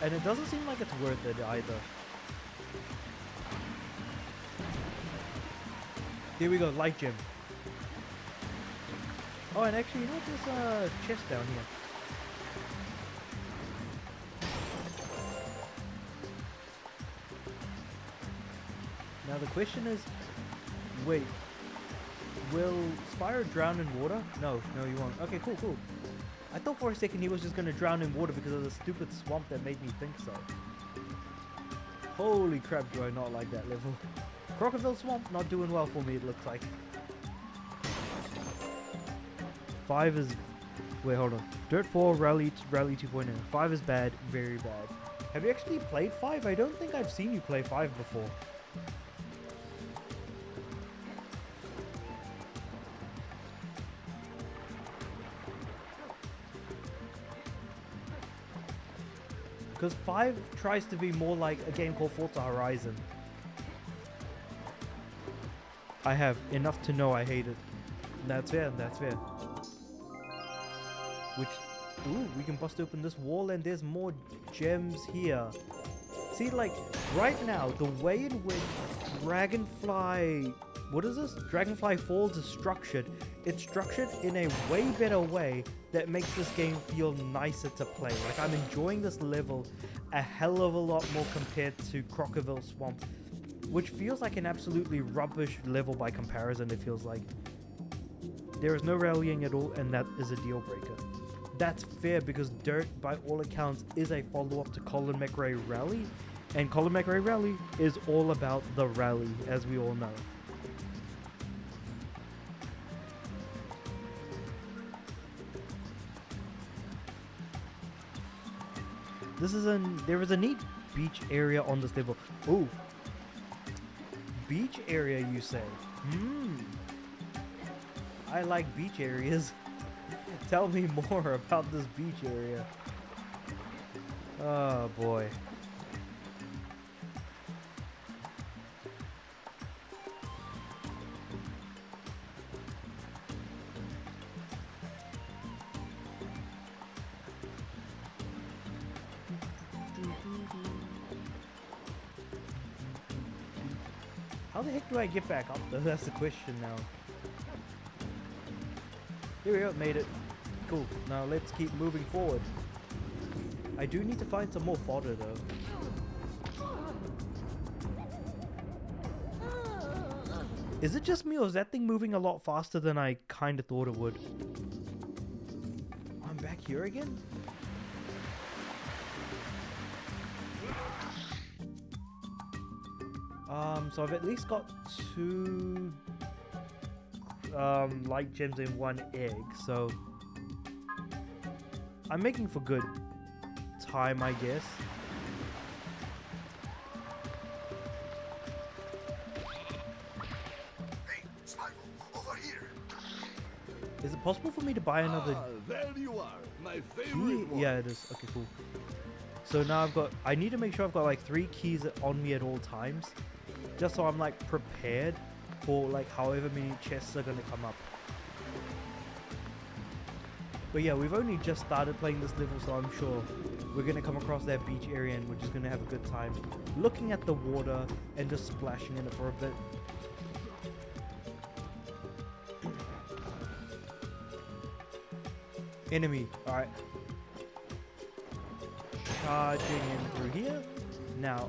And it doesn't seem like it's worth it either. There we go, light gem. Oh, and actually, you know what? There's a chest down here. Now the question is, wait, will Spyro drown in water? No, you won't. Okay, cool. I thought for a second he was just gonna drown in water because of the stupid swamp that made me think so. Holy crap, do I not like that level. Crocodile Swamp, not doing well for me, it looks like. 5 is... Wait, hold on. Dirt 4, Rally 2.0. 5 is bad, very bad. Have you actually played 5? I don't think I've seen you play 5 before. Because 5 tries to be more like a game called Forza Horizon. I have enough to know I hate it. That's fair. Which, ooh, we can bust open this wall and there's more gems here. See, like, right now, the way in which Dragonfly... What is this? Dragonfly Falls is structured. It's structured in a way better way that makes this game feel nicer to play. Like, I'm enjoying this level a hell of a lot more compared to Crocodile Swamp, which feels like an absolutely rubbish level by comparison, it feels like. There is no rallying at all, and that is a deal breaker. That's fair because Dirt, by all accounts, is a follow-up to Colin McRae Rally, and Colin McRae Rally is all about the rally, as we all know. There is a neat beach area on this level. Ooh. Beach area, you say? I like beach areas. Tell me more about this beach area. Oh boy. How the heck do I get back up though? That's the question now. Here we go, made it. Cool. Now let's keep moving forward. I do need to find some more fodder though. Is it just me or is that thing moving a lot faster than I kind of thought it would? I'm back here again? So I've at least got 2 light gems and 1 egg, so I'm making for good time, I guess. Hey, Spyro, over here. Is it possible for me to buy another there you are, my key? favorite one. Yeah, it is. Okay, cool. So now I need to make sure I've got like 3 keys on me at all times, just so I'm like prepared for like however many chests are gonna come up. But yeah, we've only just started playing this level, so I'm sure we're gonna come across that beach area and we're just gonna have a good time looking at the water and just splashing in it for a bit. Enemy, alright. Charging in through here. Now,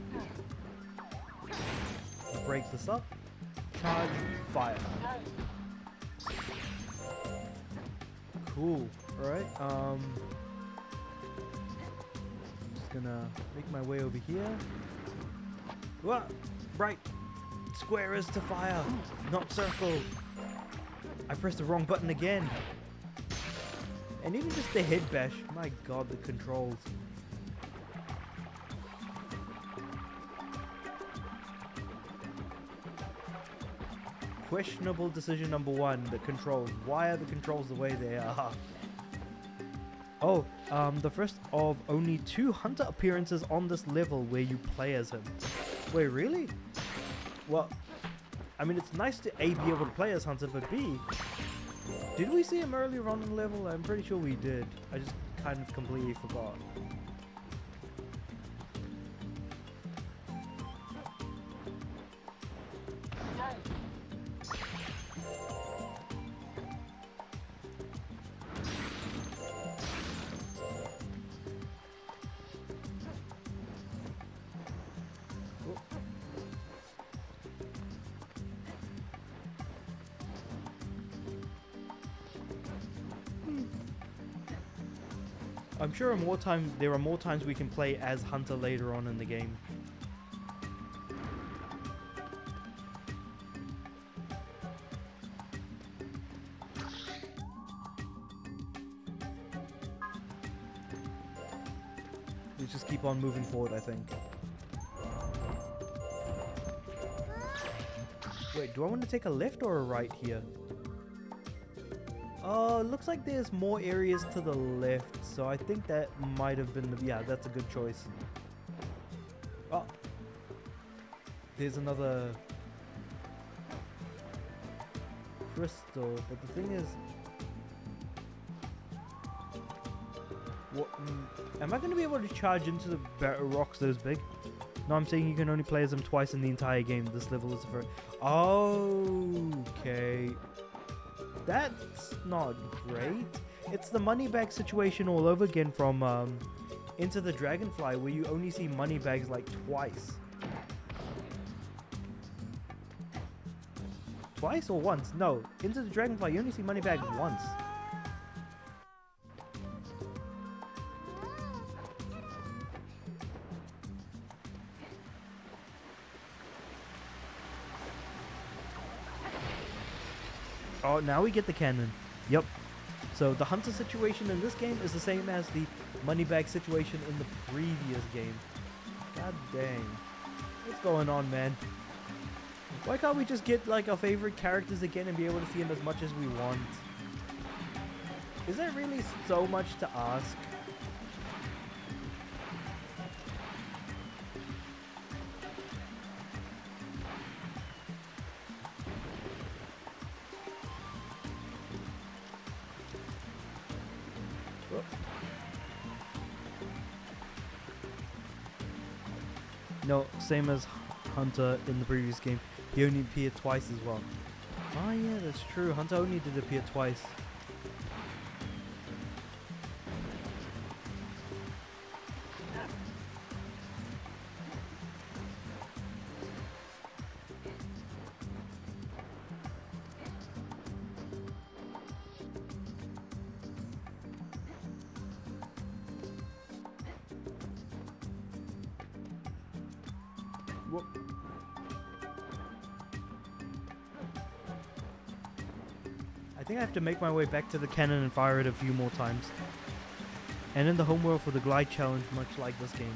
break this up. Charge, fire. Cool. Alright, just gonna make my way over here. Whoa! Right! Square is to fire, not circle. I pressed the wrong button again. And even just the head bash, my god, the controls. Questionable decision number 1, the controls. Why are the controls the way they are? Oh, the first of only 2 hunter appearances on this level where you play as him. Wait, really? Well, I mean, it's nice to A, be able to play as Hunter, but B, did we see him earlier on in the level? I'm pretty sure we did. I just kind of completely forgot. I'm sure there are more times we can play as Hunter later on in the game. Let's just keep on moving forward, I think. Wait, do I want to take a left or a right here? Looks like there's more areas to the left, so I think that might have been yeah, that's a good choice. Oh, there's another crystal, but the thing is, what, am I going to be able to charge into the rocks those big? No, I'm saying you can only play as them twice in the entire game. This level is the first. Okay. That's not great. It's the money bag situation all over again from Into the Dragonfly, where you only see money bags like twice. Twice or once? No, Into the Dragonfly you only see money bag once. Oh, now we get the cannon. Yep. So the hunter situation in this game is the same as the money bag situation in the previous game. God dang. What's going on, man? Why can't we just get like our favorite characters again and be able to see them as much as we want? Is that really so much to ask? No, same as Hunter in the previous game. He only appeared twice as well. Oh yeah, that's true. Hunter only did appear twice. think I have to make my way back to the cannon and fire it a few more times. And in the homeworld for the glide challenge, much like this game.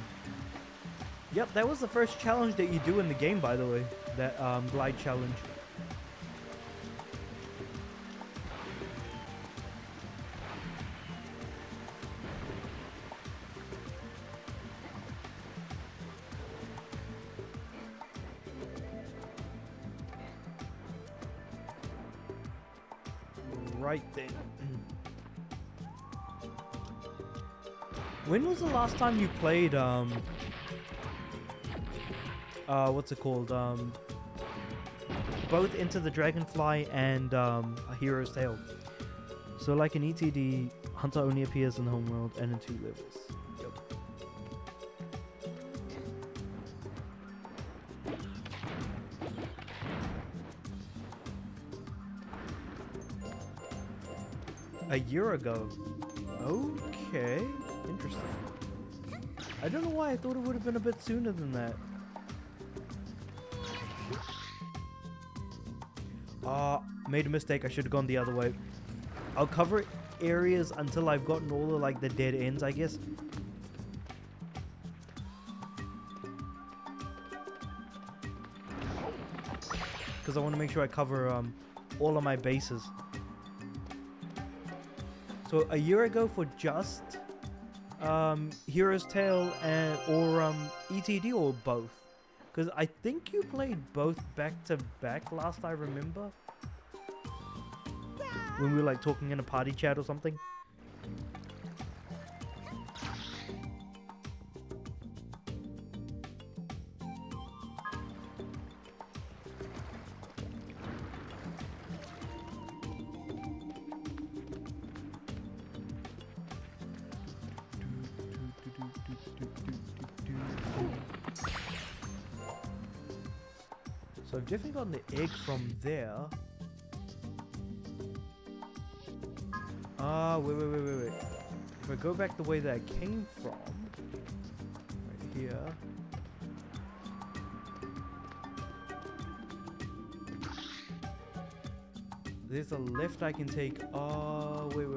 Yep, that was the first challenge that you do in the game, by the way. That glide challenge. Right then. When was the last time you played what's it called? Both Into the Dragonfly and A Hero's Tale. So like in ETD, Hunter only appears in the homeworld and in 2 levels. Yep. A year ago. Okay. Interesting. I don't know why I thought it would have been a bit sooner than that. Made a mistake. I should have gone the other way. I'll cover areas until I've gotten all the like the dead ends, I guess. Because I want to make sure I cover all of my bases. So a year ago for just Hero's Tale and or ETD or both? Because I think you played both back to back last I remember. When we were like talking in a party chat or something. So I've definitely gotten the egg from there. Wait. If I go back the way that I came from, right here. There's a left I can take. Wait.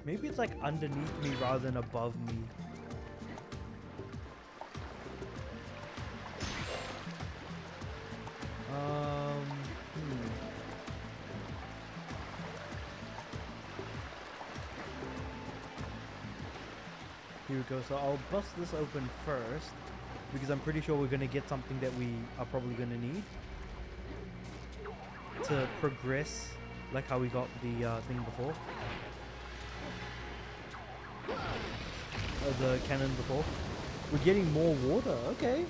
Maybe it's like underneath me rather than above me. Here we go. So I'll bust this open first because I'm pretty sure we're going to get something that we are probably going to need to progress, like how we got the thing before. The cannon before. We're getting more water, okay.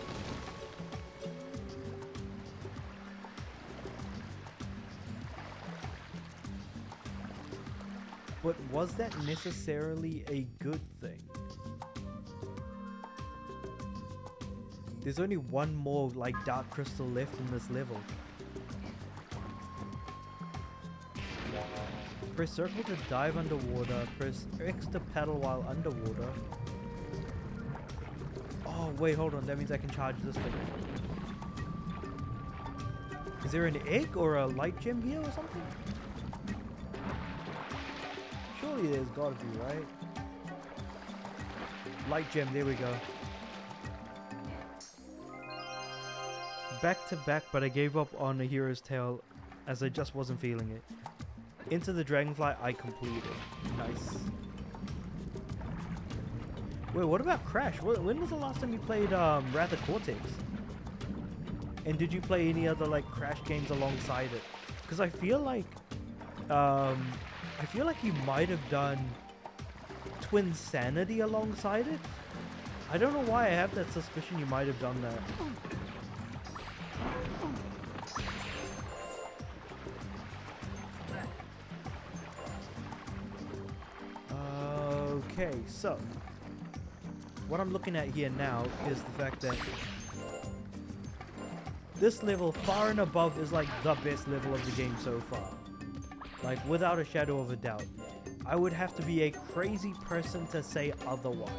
But was that necessarily a good thing? There's only one more like dark crystal left in this level. Press circle to dive underwater, press X to paddle while underwater. Oh wait, hold on, that means I can charge this thing. Is there an egg or a light gem here or something? Surely there's gotta be, right? Light gem, there we go. Back to back, but I gave up on A Hero's Tale as I just wasn't feeling it. Into the Dragonfly, I completed. Nice. Wait, what about Crash? When was the last time you played Wrath of Cortex? And did you play any other like Crash games alongside it? Because I feel like you might have done Twin Sanity alongside it. I don't know why I have that suspicion you might have done that. Okay, so what I'm looking at here now is the fact that this level far and above is like the best level of the game so far. Like without a shadow of a doubt. I would have to be a crazy person to say otherwise.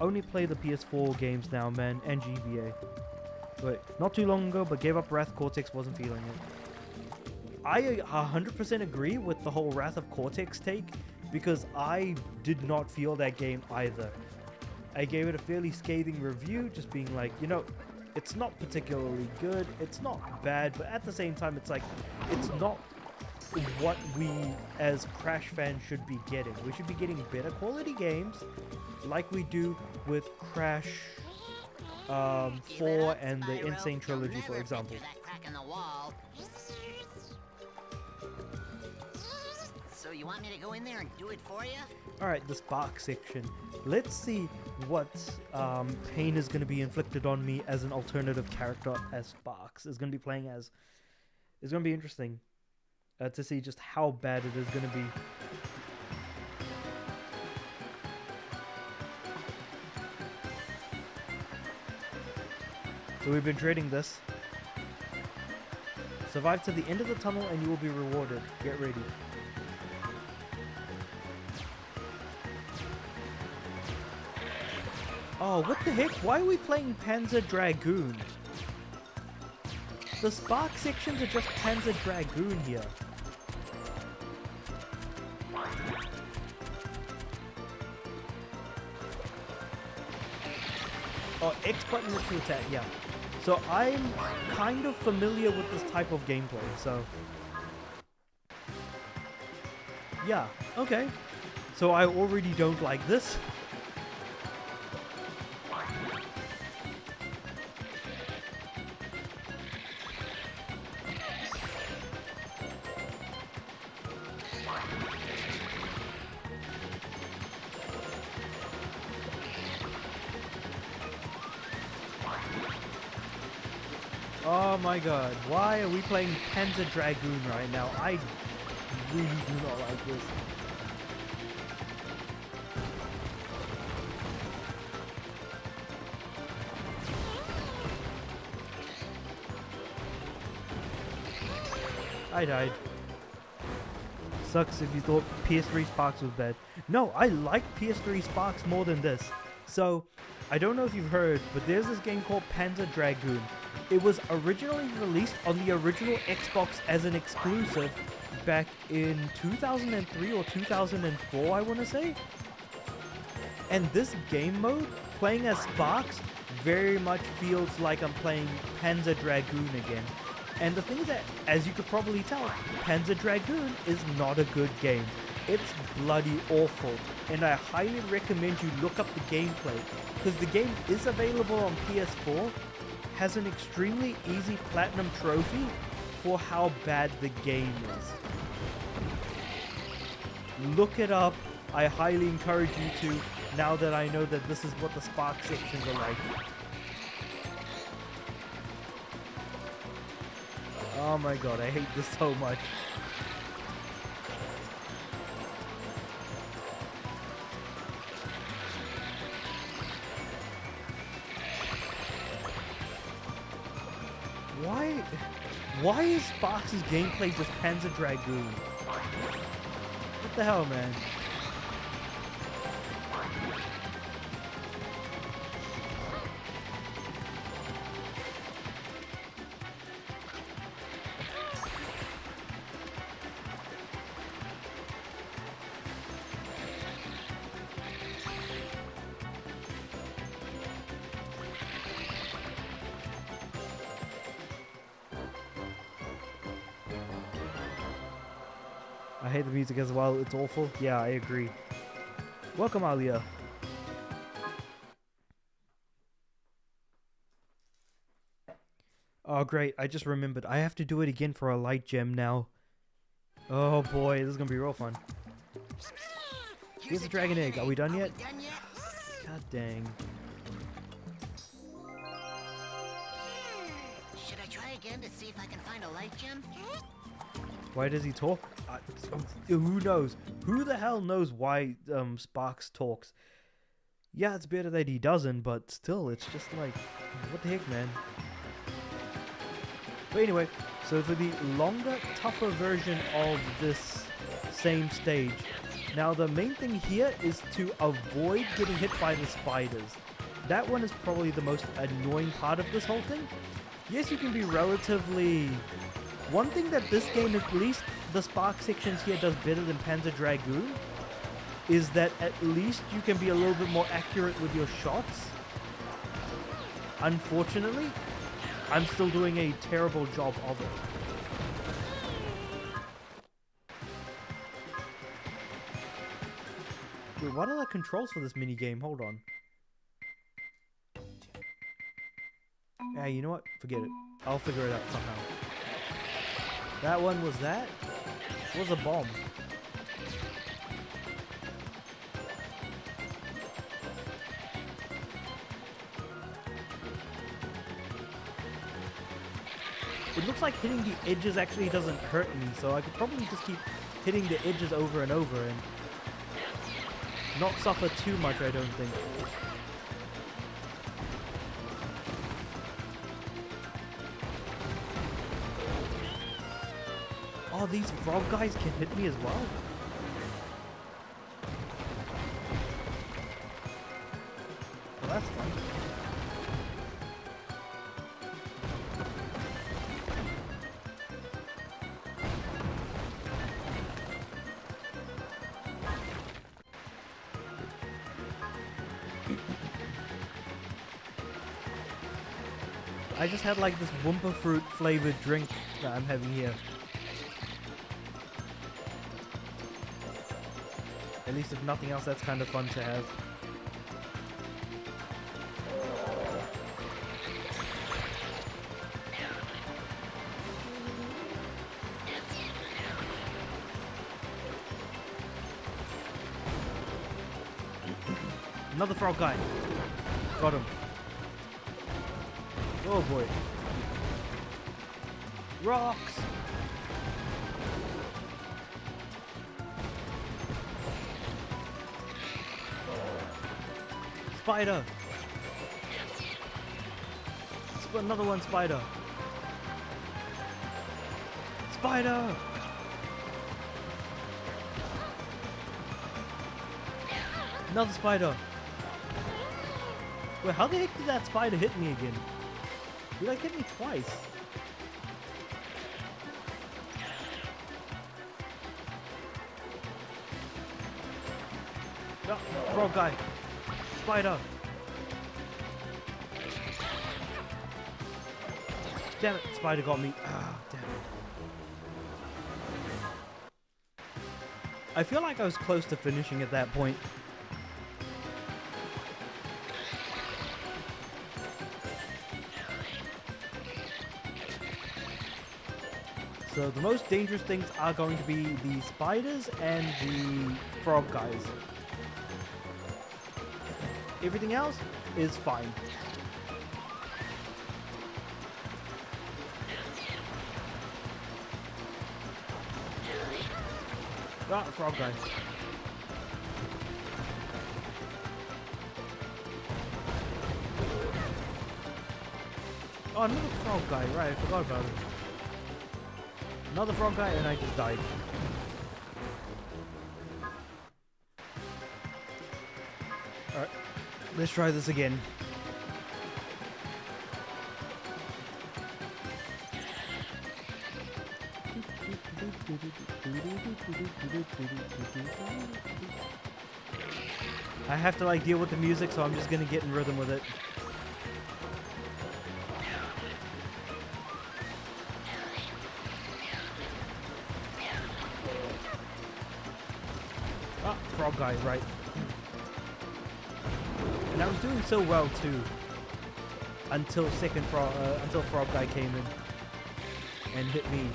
Only play the PS4 games now, man, and GBA. But not too long ago, but gave up Wrath Cortex, wasn't feeling it. I 100% agree with the whole Wrath of Cortex take, because I did not feel that game either. I gave it a fairly scathing review, just being like, you know, it's not particularly good, it's not bad, but at the same time, it's like, it's not what we as Crash fans should be getting. We should be getting better quality games, like we do with Crash 4 and the Insane Trilogy, for example. So you want me to go in there and do it for you? Alright, the Spark section. Let's see what pain is going to be inflicted on me as an alternative character as Sparks is going to be playing as. It's going to be interesting to see just how bad it is going to be. So we've been trading this. Survive to the end of the tunnel and you will be rewarded. Get ready. Oh, what the heck? Why are we playing Panzer Dragoon? The Spark sections are just Panzer Dragoon here. Oh, X button is to attack, yeah. So I'm kind of familiar with this type of gameplay, so... yeah, okay. So I already don't like this. Oh my god, why are we playing Panzer Dragoon right now? I really do not like this. I died. Sucks if you thought PS3 Sparks was bad. No, I like PS3 Sparks more than this. So, I don't know if you've heard, but there's this game called Panzer Dragoon. It was originally released on the original Xbox as an exclusive back in 2003 or 2004, I want to say. And this game mode, playing as Sparks, very much feels like I'm playing Panzer Dragoon again. And the thing is that, as you could probably tell, Panzer Dragoon is not a good game. It's bloody awful, and I highly recommend you look up the gameplay, because the game is available on PS4, has an extremely easy platinum trophy for how bad the game is. Look it up. I highly encourage you to, now that I know that this is what the Spark sections are like. Oh my god, I hate this so much. Why is Sparks' gameplay just Panzer Dragoon? What the hell, man? I hate the music as well, it's awful. Yeah, I agree. Welcome, Alia. Oh, great. I just remembered. I have to do it again for a light gem now. Oh, boy. This is going to be real fun. Here's the dragon egg. Are we done yet? God dang. Should I try again to see if I can find a light gem? Why does he talk? Who knows? Who the hell knows why Sparks talks? Yeah, it's better that he doesn't, but still, it's just like, what the heck, man? But anyway, So for the longer, tougher version of this same stage, now the main thing here is to avoid getting hit by the spiders. That one is probably the most annoying part of this whole thing. Yes, you can be relatively... One thing that this game, at least the Spark sections here, does better than Panzer Dragoon is that at least you can be a little bit more accurate with your shots. Unfortunately, I'm still doing a terrible job of it. Wait, what are the controls for this mini game? Hold on. Yeah, you know what? Forget it. I'll figure it out somehow. That one was that? It was a bomb. It looks like hitting the edges actually doesn't hurt me, so I could probably just keep hitting the edges over and over and not suffer too much, I don't think. Oh, these frog guys can hit me as well? Well, that's fun. I just had like this Wumpa fruit flavored drink that I'm having here. At least if nothing else, that's kind of fun to have. Another frog guy. Got him. Oh boy. Rocks! Spider! Another one, spider! Spider! Another spider! Wait, how the heck did that spider hit me again? Did I hit me twice? Oh, frog guy! Spider! Damn it, spider got me. Ah, damn it. I feel like I was close to finishing at that point. So the most dangerous things are going to be the spiders and the frog guys. Everything else is fine. Ah, frog guy. Oh, another frog guy. Right, I forgot about it. Another frog guy, and I just died. Alright, let's try this again. I have to like deal with the music, so I'm just gonna get in rhythm with it. Ah, frog guy, right. And I was doing so well too, until frog guy came in and hit me.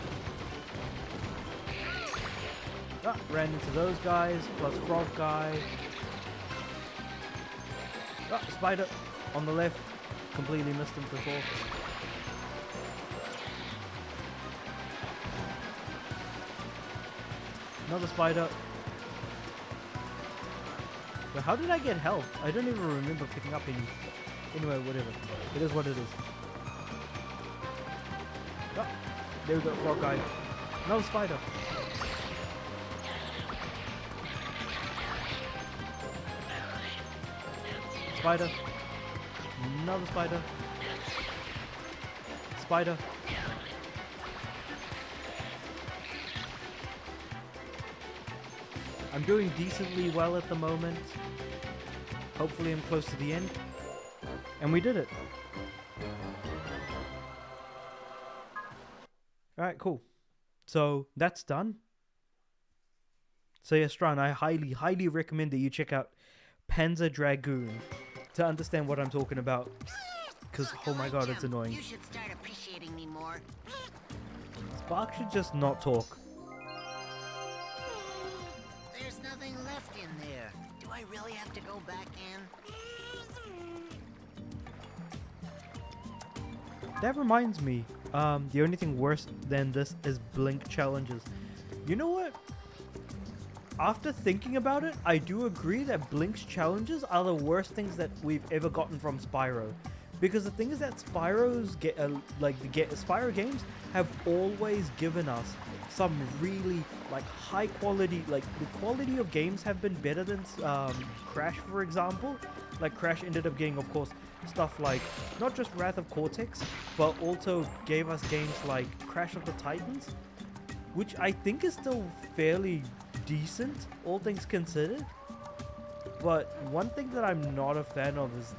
Ah, ran into those guys, plus frog guy. Ah, spider on the left. Completely missed him before. Another spider. But how did I get health? I don't even remember picking up any. Anyway, whatever. It is what it is. Ah, There we go, frog guy. No spider. Spider. Another spider. Spider. I'm doing decently well at the moment. Hopefully I'm close to the end. And we did it. Alright, cool. So that's done. So yeah, Strand, I highly recommend that you check out Panzer Dragoon to understand what I'm talking about. Because, oh my god, it's annoying. You should start appreciating me more. Spark should just not talk. There's nothing left in there. Do I really have to go back in? That reminds me, the only thing worse than this is Blink challenges. You know what? After thinking about it, I do agree that Blink's challenges are the worst things that we've ever gotten from Spyro. Because the thing is that Spyro's Spyro games have always given us some really high quality, the quality of games have been better than Crash, for example. Like Crash ended up getting, of course, stuff like not just Wrath of Cortex, but also gave us games like Crash of the Titans, which I think is still fairly decent, all things considered. But one thing that I'm not a fan of is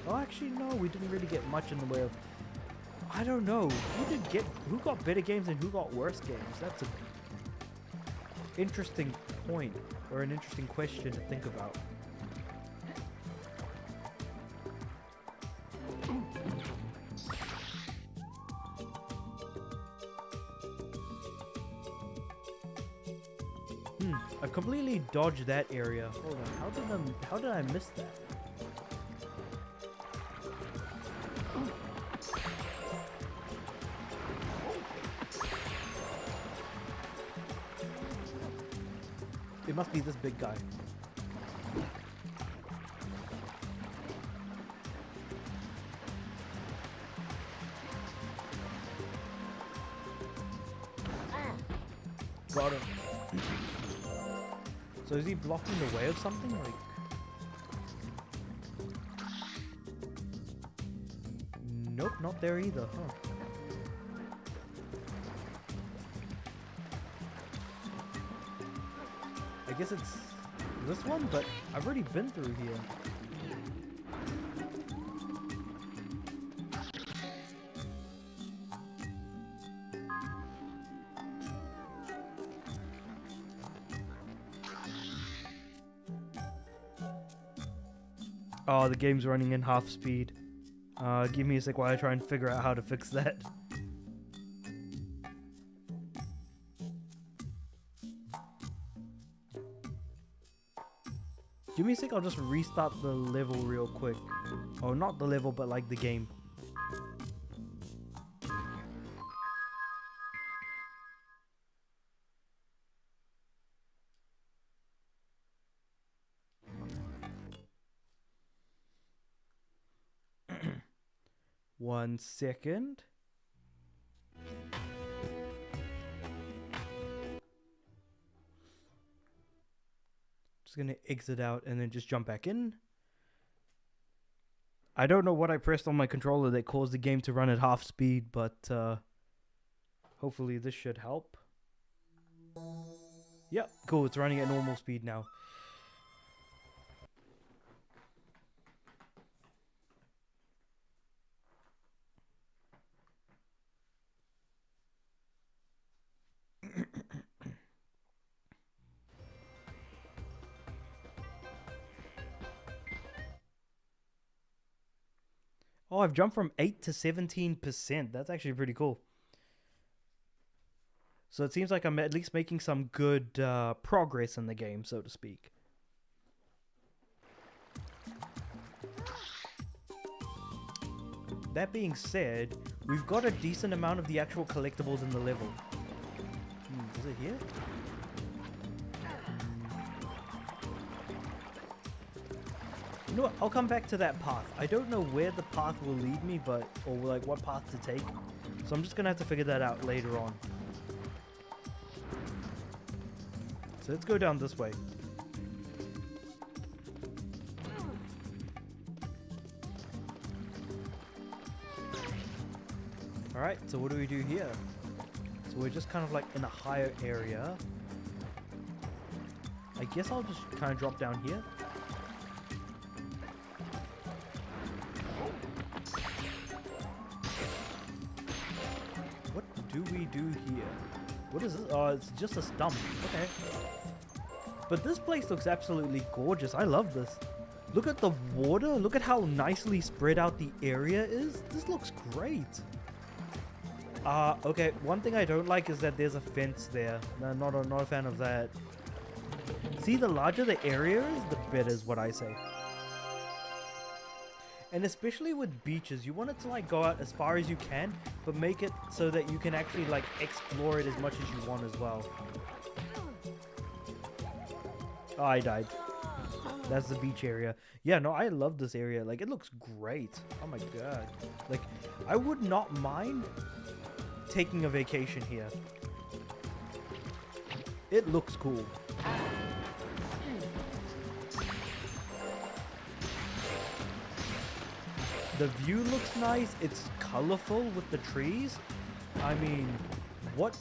oh, actually no, we didn't really get much in the way of, I don't know, who got better games and who got worse games. That's an interesting point, or an interesting question to think about. I've completely dodged that area. Hold on, how did I miss that? It must be this big guy. Got him. So is he blocking the way of something? Nope, not there either, huh? I guess it's this one, but I've already been through here. Oh, the game's running in half speed. Give me a sec while I try and figure out how to fix that. Give me a sec, I'll just restart the level real quick. Oh, not the level, but the game. One second. Just gonna exit out and then just jump back in. I don't know what I pressed on my controller that caused the game to run at half speed, but hopefully this should help. Yep, cool, it's running at normal speed now. Oh, I've jumped from 8 to 17%. That's actually pretty cool. So it seems like I'm at least making some good progress in the game, so to speak. That being said, we've got a decent amount of the actual collectibles in the level. Is it here? You know what? I'll come back to that path. I don't know where the path will lead me, but or what path to take. So I'm just gonna have to figure that out later on. So let's go down this way. Alright, so what do we do here? So we're just kind of like in a higher area. I guess I'll just kind of drop down here. What do we do here? What is this? Oh, it's just a stump. Okay. But this place looks absolutely gorgeous. I love this. Look at the water. Look at how nicely spread out the area is. This looks great. Okay. One thing I don't like is that there's a fence there. No, not a fan of that. See, the larger the area is, the better is what I say. And especially with beaches, you want it to like go out as far as you can, but make it so that you can actually like explore it as much as you want as well. Oh, I died. That's the beach area. Yeah, no, I love this area. Like, it looks great. Oh my god. Like, I would not mind taking a vacation here. It looks cool. The view looks nice. It's colorful with the trees. I mean, what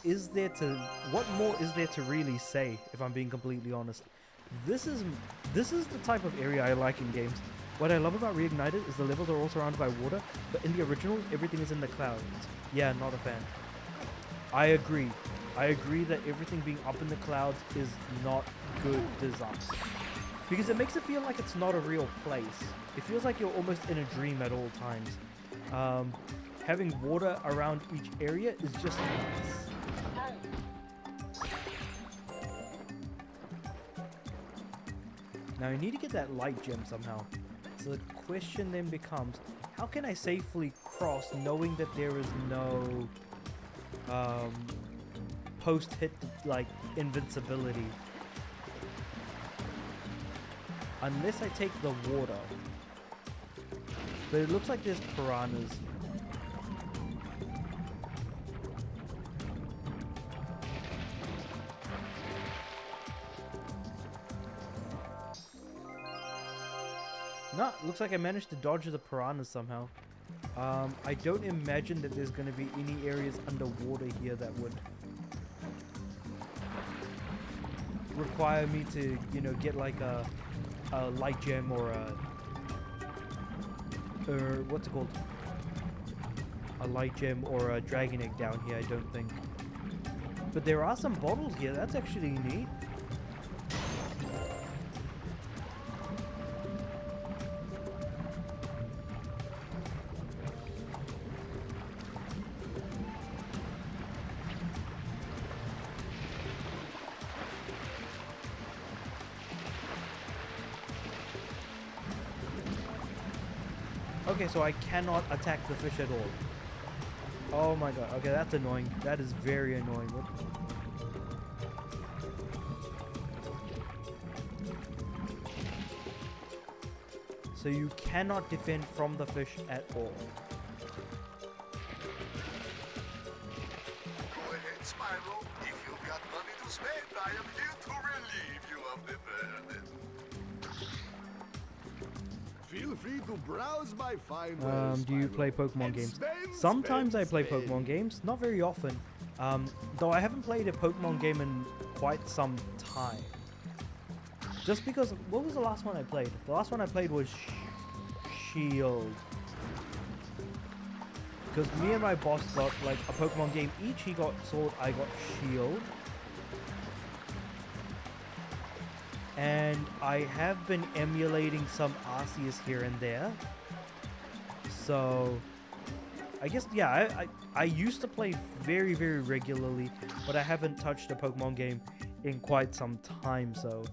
more is there to really say, if I'm being completely honest? This is the type of area I like in games. What I love about Reignited is the levels are all surrounded by water, but in the originals, everything is in the clouds. Yeah, not a fan. I agree. I agree that everything being up in the clouds is not good design. Because it makes it feel like it's not a real place. It feels like you're almost in a dream at all times. Having water around each area is just nice. Now I need to get that light gem somehow. So the question then becomes, how can I safely cross knowing that there is no post-hit like invincibility? Unless I take the water. But it looks like there's piranhas. No, looks like I managed to dodge the piranhas somehow. I don't imagine that there's going to be any areas underwater here that would require me to, you know, get like a light gem or what's it called? A light gem or a dragon egg down here, I don't think. But there are some bottles here, that's actually neat. Okay, so I cannot attack the fish at all. Oh my god. Okay, that's annoying. That is very annoying. So you cannot defend from the fish at all. Go ahead, Spyro. If you've got money to spend, I am here to relieve you of the burden. Feel free to browse my fine wares, Do you Spyro. play Pokemon games? Spend, Sometimes I spend, play spend. Pokemon games, not very often. Though I haven't played a Pokemon game in quite some time. Just because, what was the last one I played? The last one I played was Shield. Because me and my boss got like a Pokemon game each. He got Sword, I got Shield. And I have been emulating some Arceus here and there. So I guess, yeah, I used to play very, very regularly, but I haven't touched a Pokemon game in quite some time, so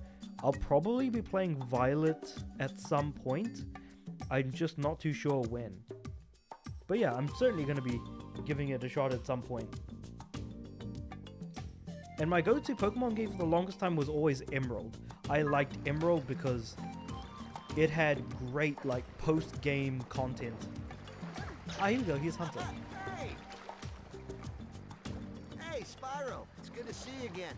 I'll probably be playing Violet at some point. I'm just not too sure when. But yeah, I'm certainly going to be giving it a shot at some point. And my go-to Pokemon game for the longest time was always Emerald. I liked Emerald because it had great, like, post-game content. Ah, here we go. Here's Hunter. Hey! good to see you again.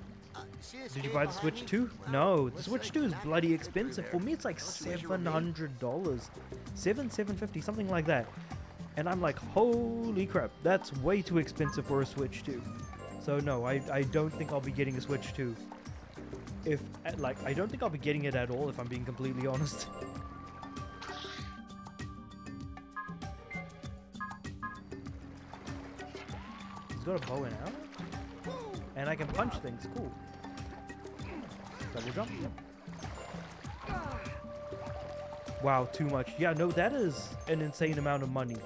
See this Did you kid buy the behind Switch me? 2? Well, No, the looks Switch like 2 is you're not bloody gonna get through expensive. there. For me, it's like Don't you wish you were me? $700. $750, something like that. And I'm like, holy crap, that's way too expensive for a Switch 2. So no, I don't think I'll be getting a Switch 2. If, like, I don't think I'll be getting it at all, if I'm being completely honest. He's got a bow and arrow? And I can punch things, cool. Double jump, yep. Wow, too much. Yeah, no, that is an insane amount of money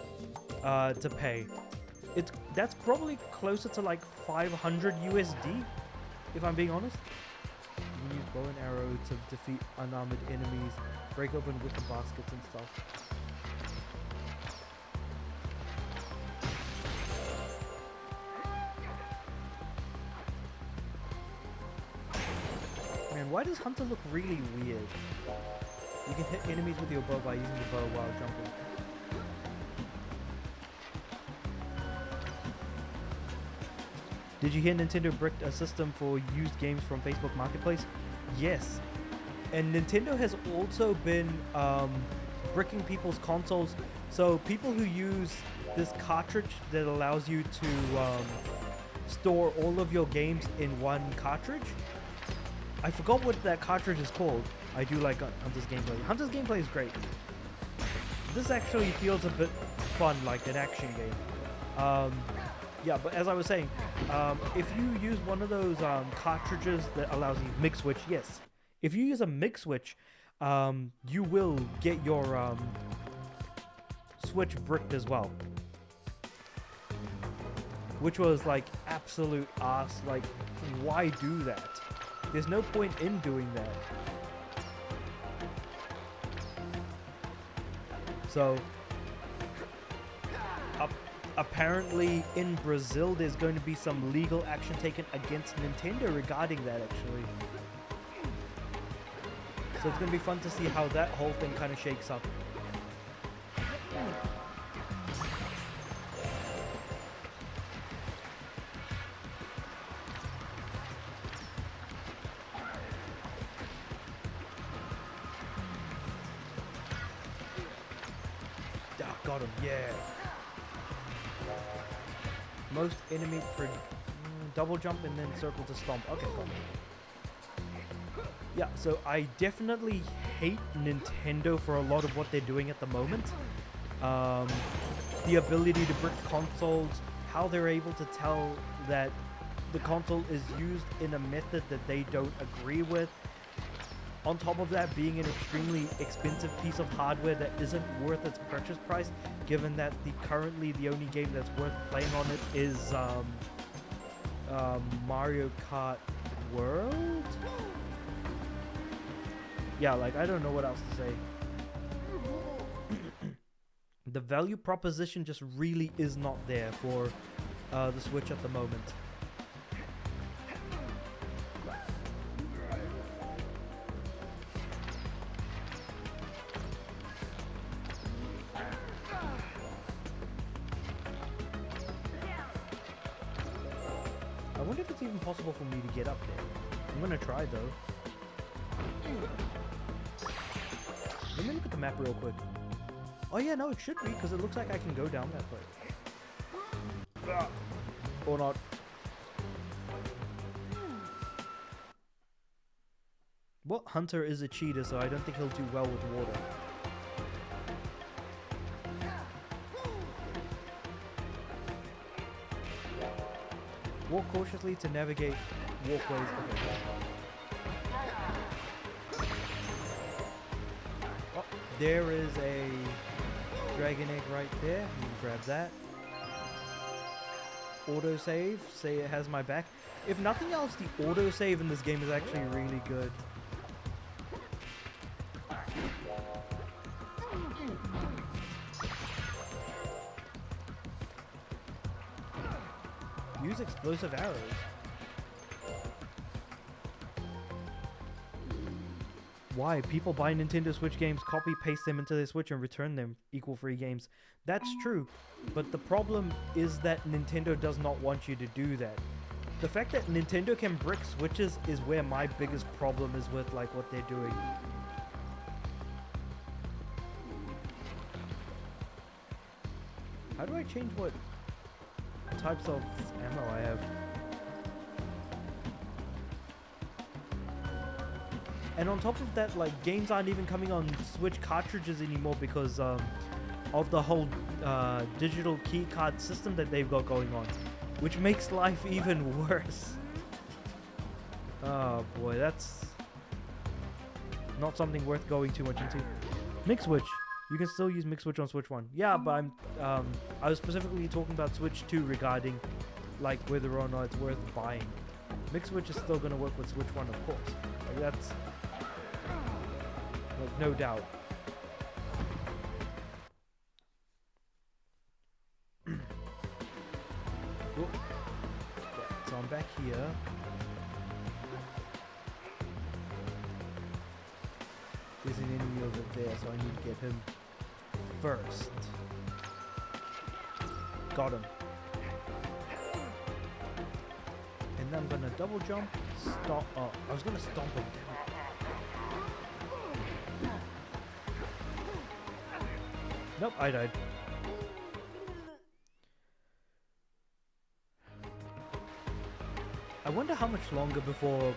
to pay. That's probably closer to like 500 USD, if I'm being honest. You can use bow and arrow to defeat unarmored enemies, break open wicker baskets and stuff. Man, why does Hunter look really weird? You can hit enemies with your bow by using the bow while jumping. Did you hear Nintendo bricked a system for used games from Facebook Marketplace? Yes. And Nintendo has also been bricking people's consoles. So people who use this cartridge that allows you to store all of your games in one cartridge. I forgot what that cartridge is called. I do like Hunter's gameplay. Hunter's gameplay is great. This actually feels a bit fun, like an action game. Yeah, but as I was saying, if you use one of those cartridges that allows you mix switch, yes. If you use a mix switch, you will get your switch bricked as well. Which was like absolute ass. Like, why do that? There's no point in doing that. So, apparently in Brazil, there's going to be some legal action taken against Nintendo regarding that, actually. So it's going to be fun to see how that whole thing kind of shakes up. Got him, yeah. Most enemy double jump and then circle to stomp. Okay, got it. Yeah, so I definitely hate Nintendo for a lot of what they're doing at the moment. The ability to brick consoles, how they're able to tell that the console is used in a method that they don't agree with. On top of that, being an extremely expensive piece of hardware that isn't worth its purchase price, given that currently the only game that's worth playing on it is Mario Kart World? Yeah, like, I don't know what else to say. The value proposition just really is not there for the Switch at the moment. I wonder if it's even possible for me to get up there. I'm gonna try though. Let me look at the map real quick. Oh yeah, no, it should be, because it looks like I can go down that way. Or not. Well, Hunter is a cheater, so I don't think he'll do well with water. Walk cautiously to navigate walkways. Okay. Oh, there is a dragon egg right there. You can grab that. Autosave. Say it has my back. If nothing else, the autosave in this game is actually really good. Use explosive arrows. Why? People buy Nintendo Switch games, copy, paste them into their Switch and return them. Equal free games. That's true. But the problem is that Nintendo does not want you to do that. the fact that Nintendo can brick Switches is where my biggest problem is with like what they're doing. How do I change what types of ammo I have? And on top of that, like, games aren't even coming on Switch cartridges anymore because of the whole digital key card system that they've got going on, which makes life even worse. Oh boy, that's not something worth going too much into. Mix Switch. You can still use Mix Switch on Switch 1. Yeah, but I was specifically talking about Switch 2 regarding like whether or not it's worth buying. Mix Switch is still going to work with Switch 1, of course. Like, that's like no doubt. Whoop. Yeah, so I'm back here. There's an enemy over there, so I need to get him first. Got him. And then I'm gonna double jump, stomp. Oh, I was gonna stomp him down. Nope, I died. I wonder how much longer before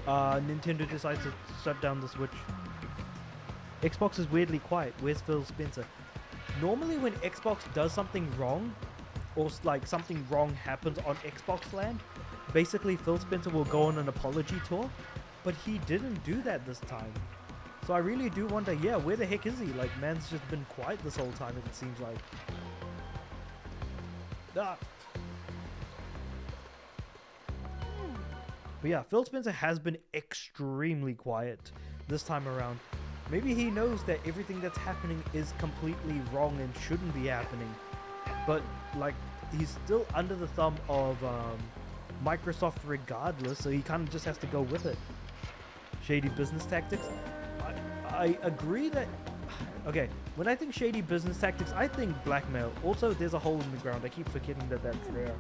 Nintendo decides to shut down the Switch. Xbox is weirdly quiet. Where's Phil Spencer? Normally when Xbox does something wrong, or like something wrong happens on Xbox land, basically Phil Spencer will go on an apology tour, but he didn't do that this time. So I really do wonder, yeah, where the heck is he? Like, man's just been quiet this whole time, it seems like. Ah. But yeah, Phil Spencer has been extremely quiet this time around. Maybe he knows that everything that's happening is completely wrong and shouldn't be happening. But, like, he's still under the thumb of Microsoft regardless, so he kind of just has to go with it. Shady business tactics? I agree that... Okay, when I think shady business tactics, I think blackmail. Also, there's a hole in the ground. I keep forgetting that that's there.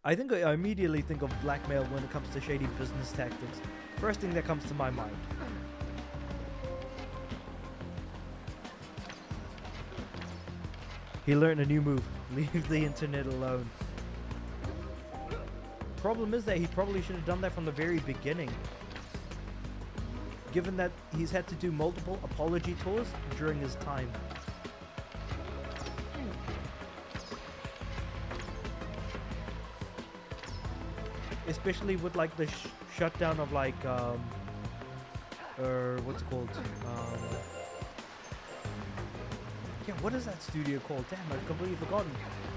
I think I immediately think of blackmail when it comes to shady business tactics. First thing that comes to my mind. He learned a new move. Leave the internet alone. Problem is that he probably should have done that from the very beginning. Given that he's had to do multiple apology tours during his time. Especially with like the shutdown of like what's it called? Yeah, what is that studio called? Damn, I've completely forgotten.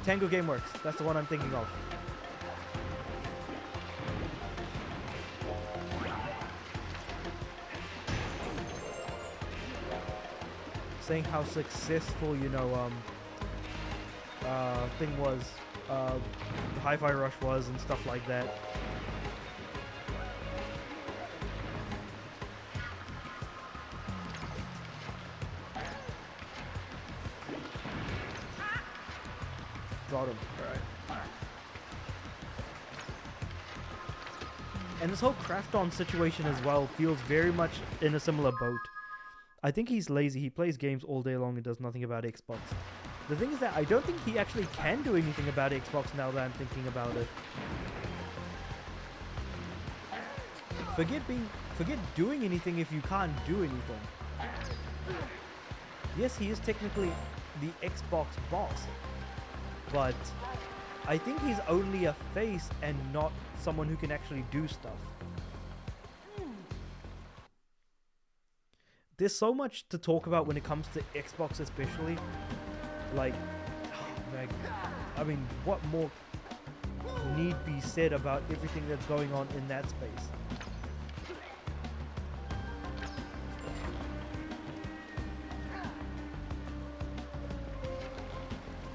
Tango Gameworks. That's the one I'm thinking of. Saying how successful, you know, thing was, Hi-Fi Rush was and stuff like that. Got him. Alright. And this whole craft-on situation as well feels very much in a similar boat. I think he's lazy. He plays games all day long and does nothing about Xbox. The thing is that I don't think he actually can do anything about Xbox now that I'm thinking about it. Forget doing anything if you can't do anything. Yes, he is technically the Xbox boss, but I think he's only a face and not someone who can actually do stuff. There's so much to talk about when it comes to Xbox especially. Like, oh man, I mean, what more need be said about everything that's going on in that space?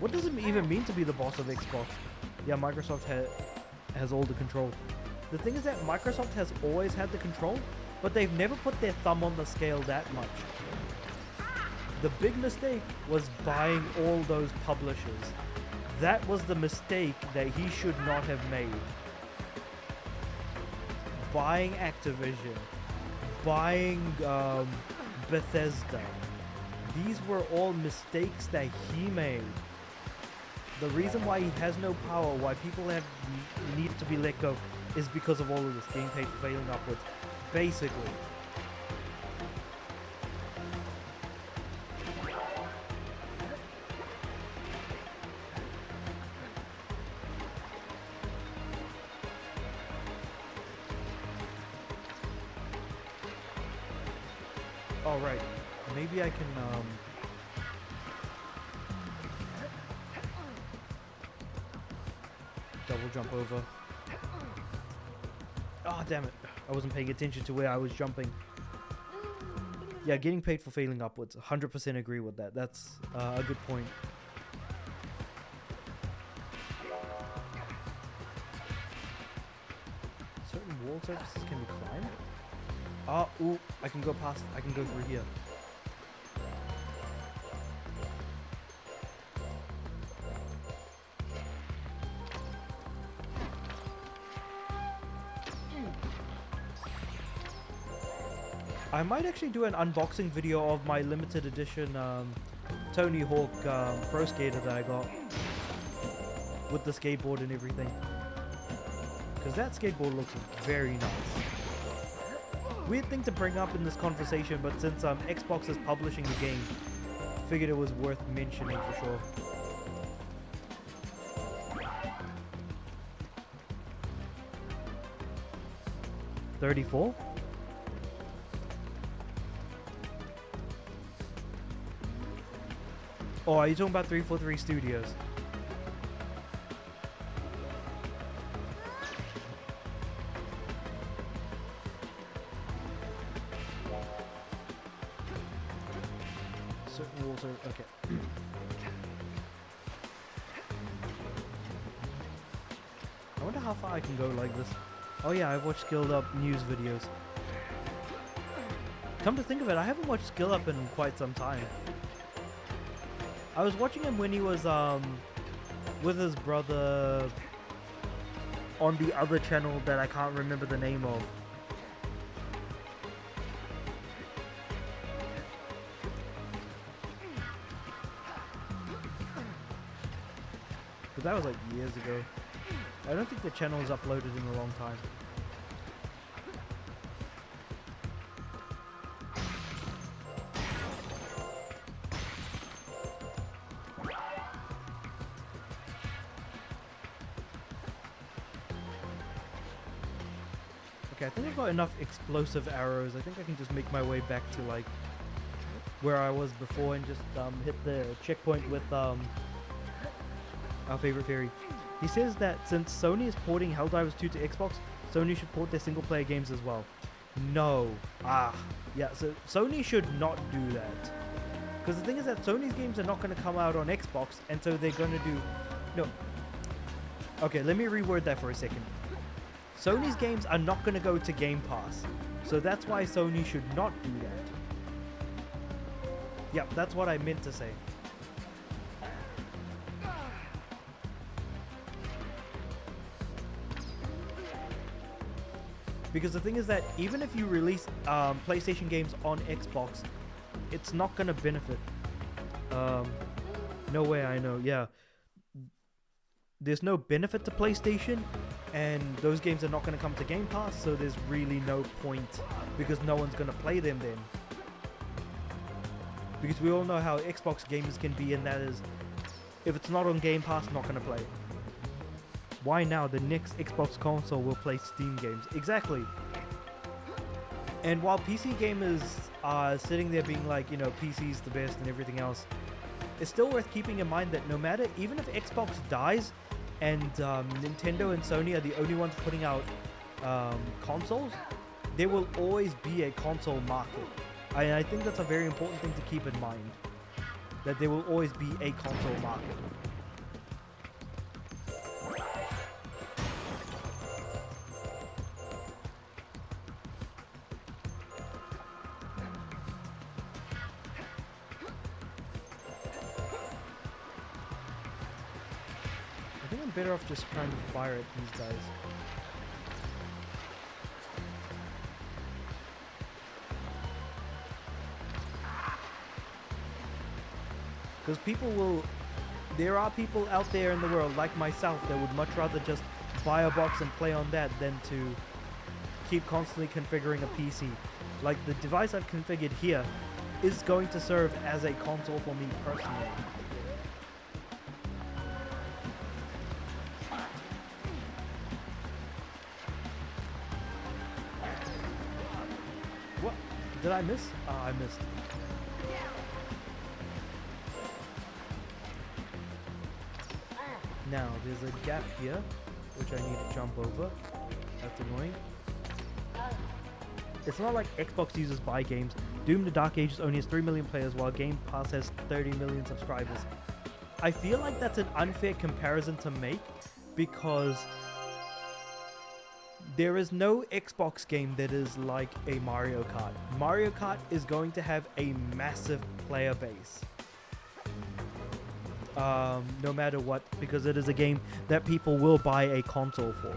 What does it even mean to be the boss of Xbox? Yeah, Microsoft has all the control. The thing is that Microsoft has always had the control, but they've never put their thumb on the scale that much. The big mistake was buying all those publishers. That was the mistake that he should not have made. Buying Activision, buying Bethesda. These were all mistakes that he made. The reason why he has no power, why people have need to be let go, is because of all of this. Getting paid for failing upwards. Basically. Alright. Maybe I can double jump over. Oh, damn it. I wasn't paying attention to where I was jumping. Yeah, getting paid for failing upwards. 100% agree with that. That's a good point. Certain wall surfaces can be climbed? Ah, ooh, I can go past, I can go through here. I might actually do an unboxing video of my limited edition Tony Hawk Pro Skater that I got with the skateboard and everything, because that skateboard looks very nice. Weird thing to bring up in this conversation, but since Xbox is publishing the game, figured it was worth mentioning for sure. $34? Oh, are you talking about 343 Studios? Certain walls are okay. I wonder how far I can go like this. Oh yeah, I've watched Skilled Up news videos. Come to think of it, I haven't watched Skill Up in quite some time. I was watching him when he was with his brother on the other channel that I can't remember the name of. But that was like years ago. I don't think the channel is uploaded in a long time. Okay, I think I've got enough explosive arrows. I think I can just make my way back to like where I was before and just hit the checkpoint with our favorite fairy. He says that since Sony is porting Helldivers 2 to Xbox, Sony should port their single player games as well. No. Yeah, so Sony should not do that. Because the thing is that Sony's games are not going to come out on Xbox, and so they're going to do... No. Okay, let me reword that for a second. Sony's games are not going to go to Game Pass, so that's why Sony should not do that. Yep, that's what I meant to say. Because the thing is that even if you release PlayStation games on Xbox, it's not going to benefit. No way, I know, yeah. There's no benefit to PlayStation, and those games are not going to come to Game Pass, so there's really no point, because no one's going to play them then. Because we all know how Xbox gamers can be, and that is, if it's not on Game Pass, not going to play it. Why now? The next Xbox console will play Steam games. Exactly. And while PC gamers are sitting there being like, you know, PC's the best and everything else, it's still worth keeping in mind that no matter, even if Xbox dies and Nintendo and Sony are the only ones putting out consoles, there will always be a console market. I think that's a very important thing to keep in mind, that there will always be a console market. I'm better off just trying to fire at these guys. Because there are people out there in the world like myself that would much rather just buy a box and play on that than to keep constantly configuring a PC. Like the device I've configured here is going to serve as a console for me personally. What? Did I miss? Oh, I missed. Now, there's a gap here, which I need to jump over. That's annoying. It's not like Xbox users buy games. Doom the Dark Ages only has 3 million players, while Game Pass has 30 million subscribers. I feel like that's an unfair comparison to make, because there is no Xbox game that is like a Mario Kart. Mario Kart is going to have a massive player base. No matter what, because it is a game that people will buy a console for.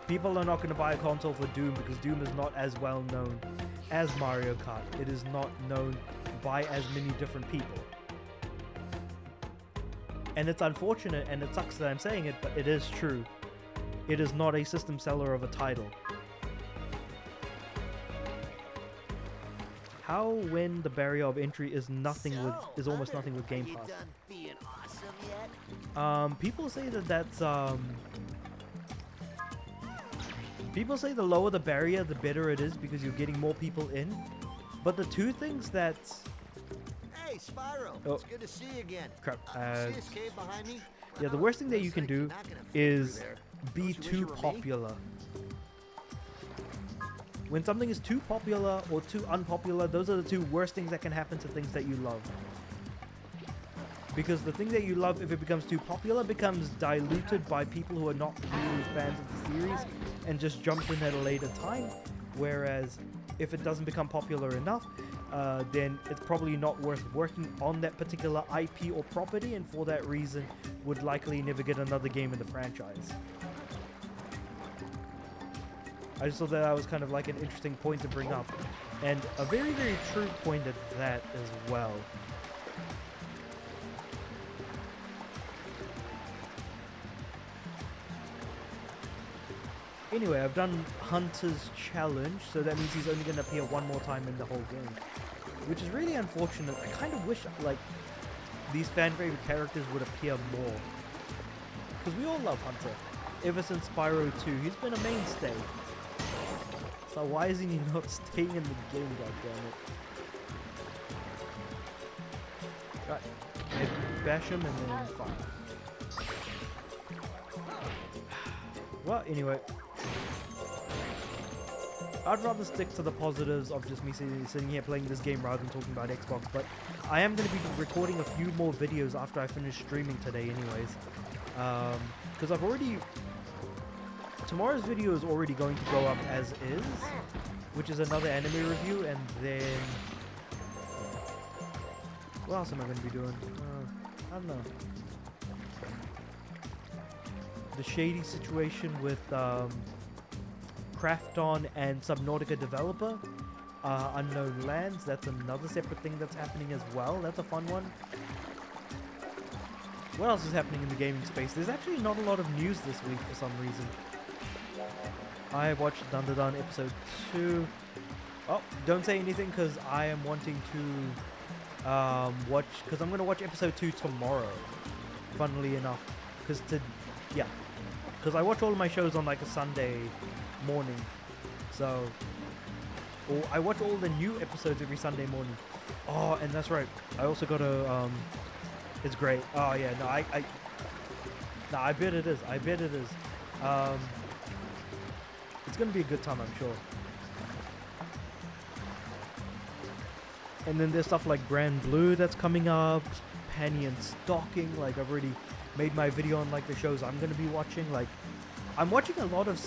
People are not going to buy a console for Doom because Doom is not as well known as Mario Kart. It is not known by as many different people. And it's unfortunate and it sucks that I'm saying it, but it is true. It is not a system seller of a title. How when the barrier of entry is almost nothing with Game Pass? Being awesome yet? People say that's people say the lower the barrier, the better it is because you're getting more people in. But the two things that Hey, Spyro. Oh. It's good to see you again. crap. See this cave behind me? Yeah, the worst thing that you can do Looks like you're not gonna fit is through there. be Don't you wish too you were me? popular. When something is too popular or too unpopular, those are the two worst things that can happen to things that you love. Because the thing that you love, if it becomes too popular, becomes diluted by people who are not really fans of the series and just jump in at a later time. Whereas if it doesn't become popular enough, then it's probably not worth working on that particular IP or property, and for that reason would likely never get another game in the franchise. I just thought that was kind of like an interesting point to bring up, and a very, very true point at that as well. Anyway, I've done Hunter's challenge, so that means he's only going to appear one more time in the whole game, which is really unfortunate. I kind of wish like these fan favorite characters would appear more, because we all love Hunter ever since Spyro 2. He's been a mainstay. So why is he not staying in the game, goddammit? Right, maybe bash him and then fire. Well, anyway, I'd rather stick to the positives of just me sitting here playing this game rather than talking about Xbox, but I am going to be recording a few more videos after I finish streaming today anyways. Because tomorrow's video is already going to go up as is, which is another anime review, and then what else am I going to be doing? I don't know. The shady situation with Krafton and Subnautica developer, Unknown Lands. That's another separate thing that's happening as well. That's a fun one. What else is happening in the gaming space? There's actually not a lot of news this week for some reason. I have watched Dun episode 2. Oh, don't say anything because I am wanting to watch, because I'm going to watch episode 2 tomorrow, funnily enough. Because I watch all of my shows on like a Sunday morning. So, or I watch all the new episodes every Sunday morning. Oh, and that's right. I also got a, it's great. Oh yeah, no, I bet it is. I bet it is. It's gonna be a good time, I'm sure. And then there's stuff like Grand Blue that's coming up, Penny and Stocking. Like I've already made my video on like the shows I'm gonna be watching. Like I'm watching a lot of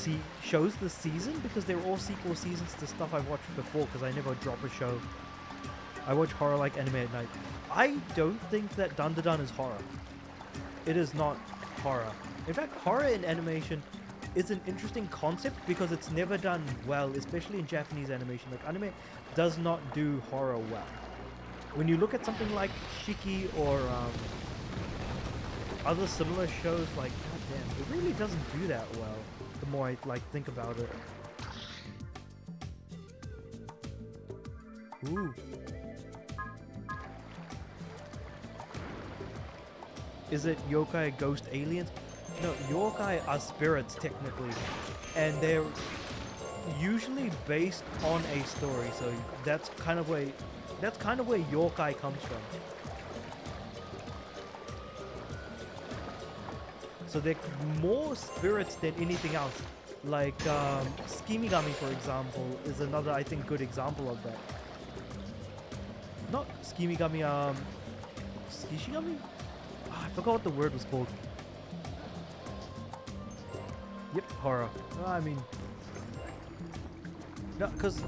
shows this season because they're all sequel seasons to stuff I've watched before, because I never drop a show. I watch horror like Anime at Night. I don't think that Dun is horror. It is not horror. In fact, horror in animation is an interesting concept because it's never done well, especially in Japanese animation. Like, anime does not do horror well. When you look at something like Shiki or other similar shows, like, goddamn, it really doesn't do that well. The more I like think about it. Ooh. Is it yokai, ghost, aliens? No, yokai are spirits technically, and they're usually based on a story. So that's kind of where yokai comes from. So they're more spirits than anything else. Like Skimigami, for example, is another, I think, good example of that. Not Skimigami, Skishigami? I forgot what the word was called. Yep, horror. I mean... No, because,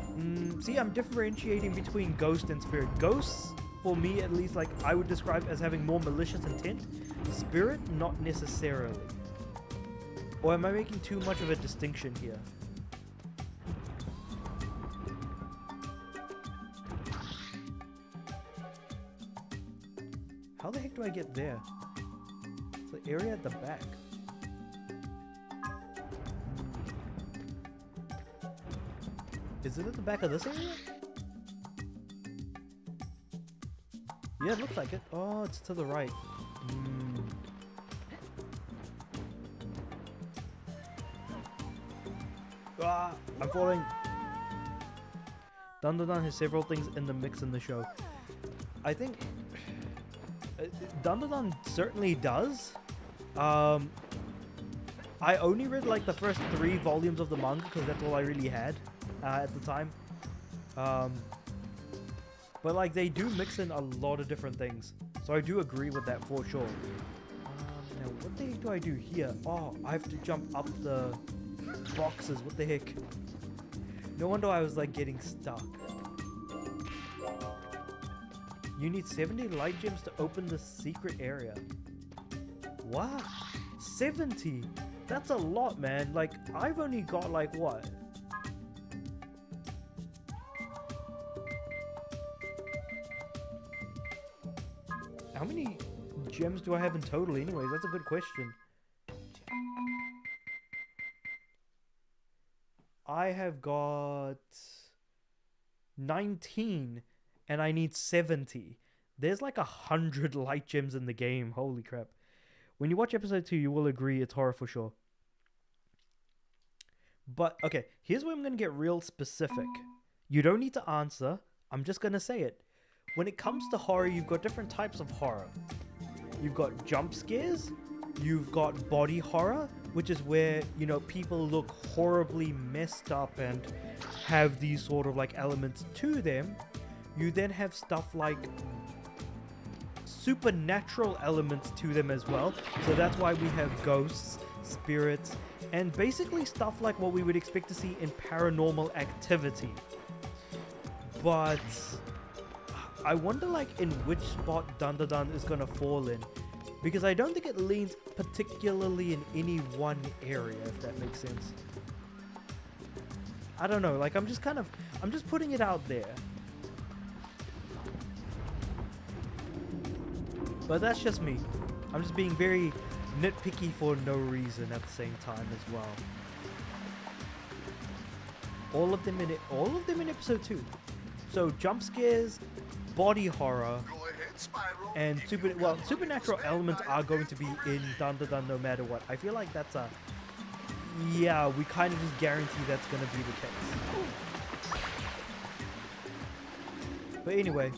see, I'm differentiating between ghost and spirit. Ghosts, for me at least, like, I would describe as having more malicious intent. Spirit, not necessarily. Or am I making too much of a distinction here? How the heck do I get there? It's the area at the back. Is it at the back of this area? Yeah, it looks like it. Oh, it's to the right. Ah, I'm falling. Dandadan has several things in the mix in the show. I think Dandadan certainly does. I only read like the first 3 volumes of the manga because that's all I really had at the time. But like they do mix in a lot of different things. So I do agree with that for sure. Now what the heck do I do here? Oh, I have to jump up the boxes. What the heck? No wonder I was like getting stuck. You need 70 light gems to open the secret area. What? 70? That's a lot, man. Like, I've only got like what? How many gems do I have in total anyways? That's a good question. I have got 19 and I need 70. There's like 100 light gems in the game. Holy crap. When you watch episode 2, you will agree it's horror for sure. But, okay, here's where I'm going to get real specific. You don't need to answer. I'm just going to say it. When it comes to horror, you've got different types of horror. You've got jump scares. You've got body horror, which is where, you know, people look horribly messed up and have these sort of like elements to them. You then have stuff like supernatural elements to them as well. So that's why we have ghosts, spirits, and basically stuff like what we would expect to see in Paranormal Activity. But I wonder like in which spot Dandadan is going to fall in. Because I don't think it leans particularly in any one area, if that makes sense. I don't know, like I'm just putting it out there. But that's just me. I'm just being very nitpicky for no reason at the same time as well. All of them in episode 2. So jump scares, body horror, and supernatural elements are going to be in Dandadan no matter what. I feel like that's a... Yeah, we kind of just guarantee that's going to be the case. But anyway,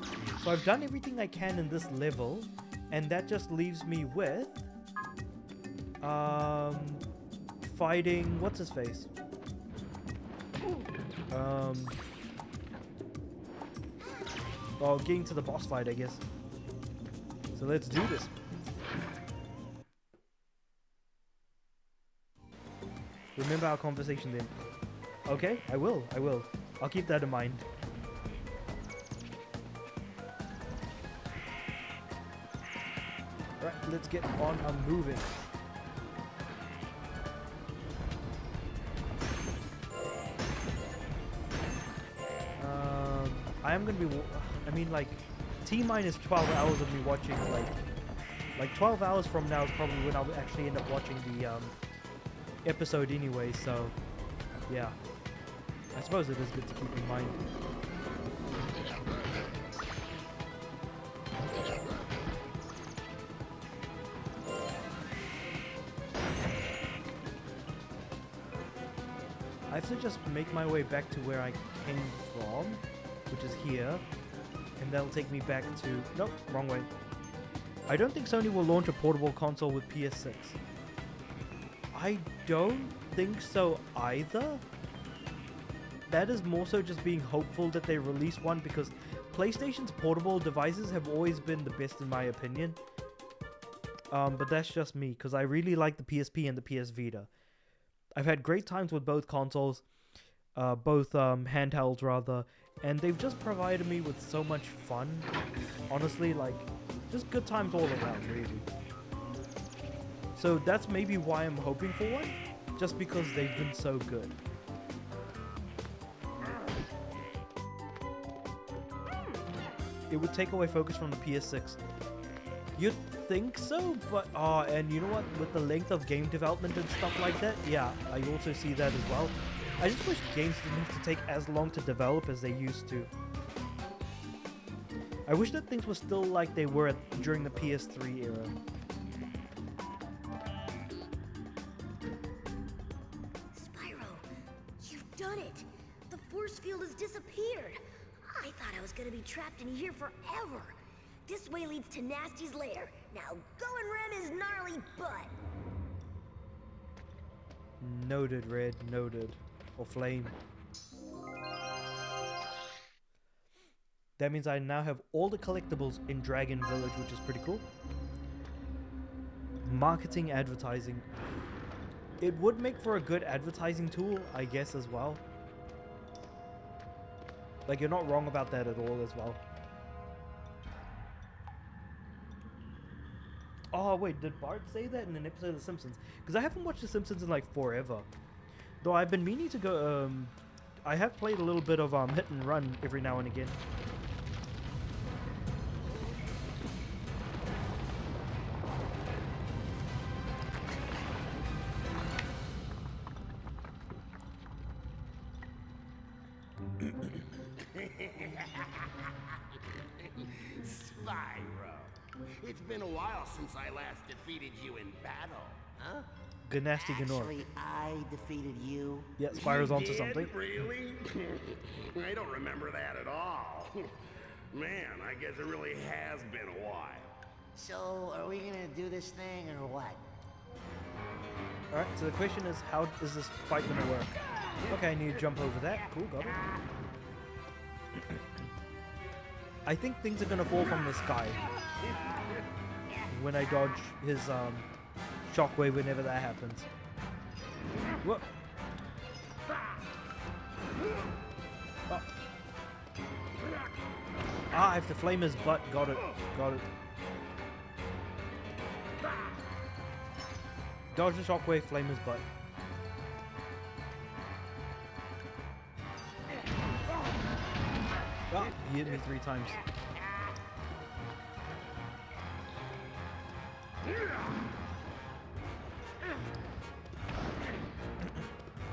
so I've done everything I can in this level, and that just leaves me with... fighting... What's his face? Well, getting to the boss fight, I guess. So let's do this. Remember our conversation then. Okay, I will. I'll keep that in mind. Right, let's get on moving. am gonna be. I mean, like, T-minus 12 hours of me watching, like 12 hours from now is probably when I'll actually end up watching the episode anyway. So, yeah, I suppose it is good to keep in mind. I have to just make my way back to where I came from, which is here, and that'll take me back to... Nope, wrong way. I don't think Sony will launch a portable console with PS6. I don't think so either. That is more so just being hopeful that they release one, because PlayStation's portable devices have always been the best in my opinion. But that's just me, because I really like the PSP and the PS Vita. I've had great times with both consoles, both handhelds rather, and they've just provided me with so much fun. Honestly, like, just good times all around, really. So that's maybe why I'm hoping for one, just because they've been so good. It would take away focus from the PS6. You'd think so, but and you know what? With the length of game development and stuff like that, yeah, I also see that as well. I just wish games didn't have to take as long to develop as they used to. I wish that things were still like they were during the PS3 era. Spyro, you've done it! The force field has disappeared! I thought I was gonna be trapped in here forever! This way leads to Nasty's lair. Now go and ram his gnarly butt! Noted, Red. Noted. Or Flame. That means I now have all the collectibles in Dragon Village, which is pretty cool. Marketing, advertising. It would make for a good advertising tool, I guess, as well. Like, you're not wrong about that at all as well. Oh, wait, did Bart say that in an episode of The Simpsons? Because I haven't watched The Simpsons in, like, forever. Though I've been meaning to go, I have played a little bit of Hit and Run every now and again. Spyro, it's been a while since I last defeated you in battle, huh? Gnasty Gnor. Actually, I defeated you. Yeah, Spyro's onto did? something. Really? I don't remember that at all. Man, I guess it really has been a while. So, are we gonna do this thing or what? Alright, so the question is, how is this fight gonna work? Okay, I need to jump over that. Cool, got it. I think things are gonna fall from the sky when I dodge his shockwave whenever that happens. Whoop. Oh. Ah, I have to flame his butt. Got it. Got it. Dodge the shockwave, flame his butt. Ah, he hit me 3 times.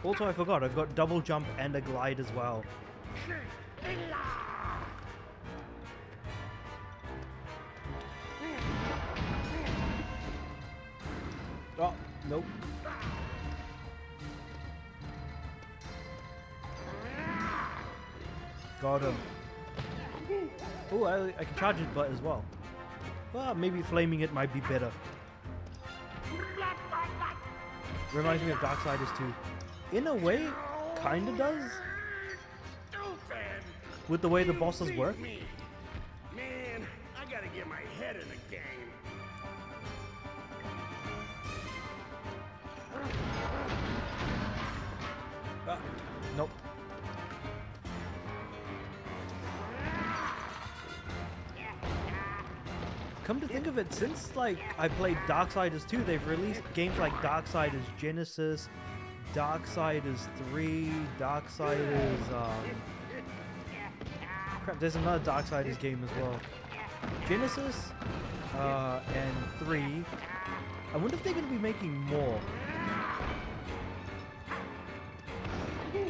Also, I forgot, I've got double jump and a glide as well. Oh, nope. Got him. Oh, I can charge his butt as well. Well, maybe flaming it might be better. Reminds me of Darksiders 2. In a way, kinda does. With the way the bosses work. Man, I gotta get my head in the game. Nope. Come to think of it, since like I played Darksiders 2, they've released games like Darksiders Genesis, Darksiders 3, Darksiders crap, there's another Darksiders game as well. Genesis and 3. I wonder if they're going to be making more.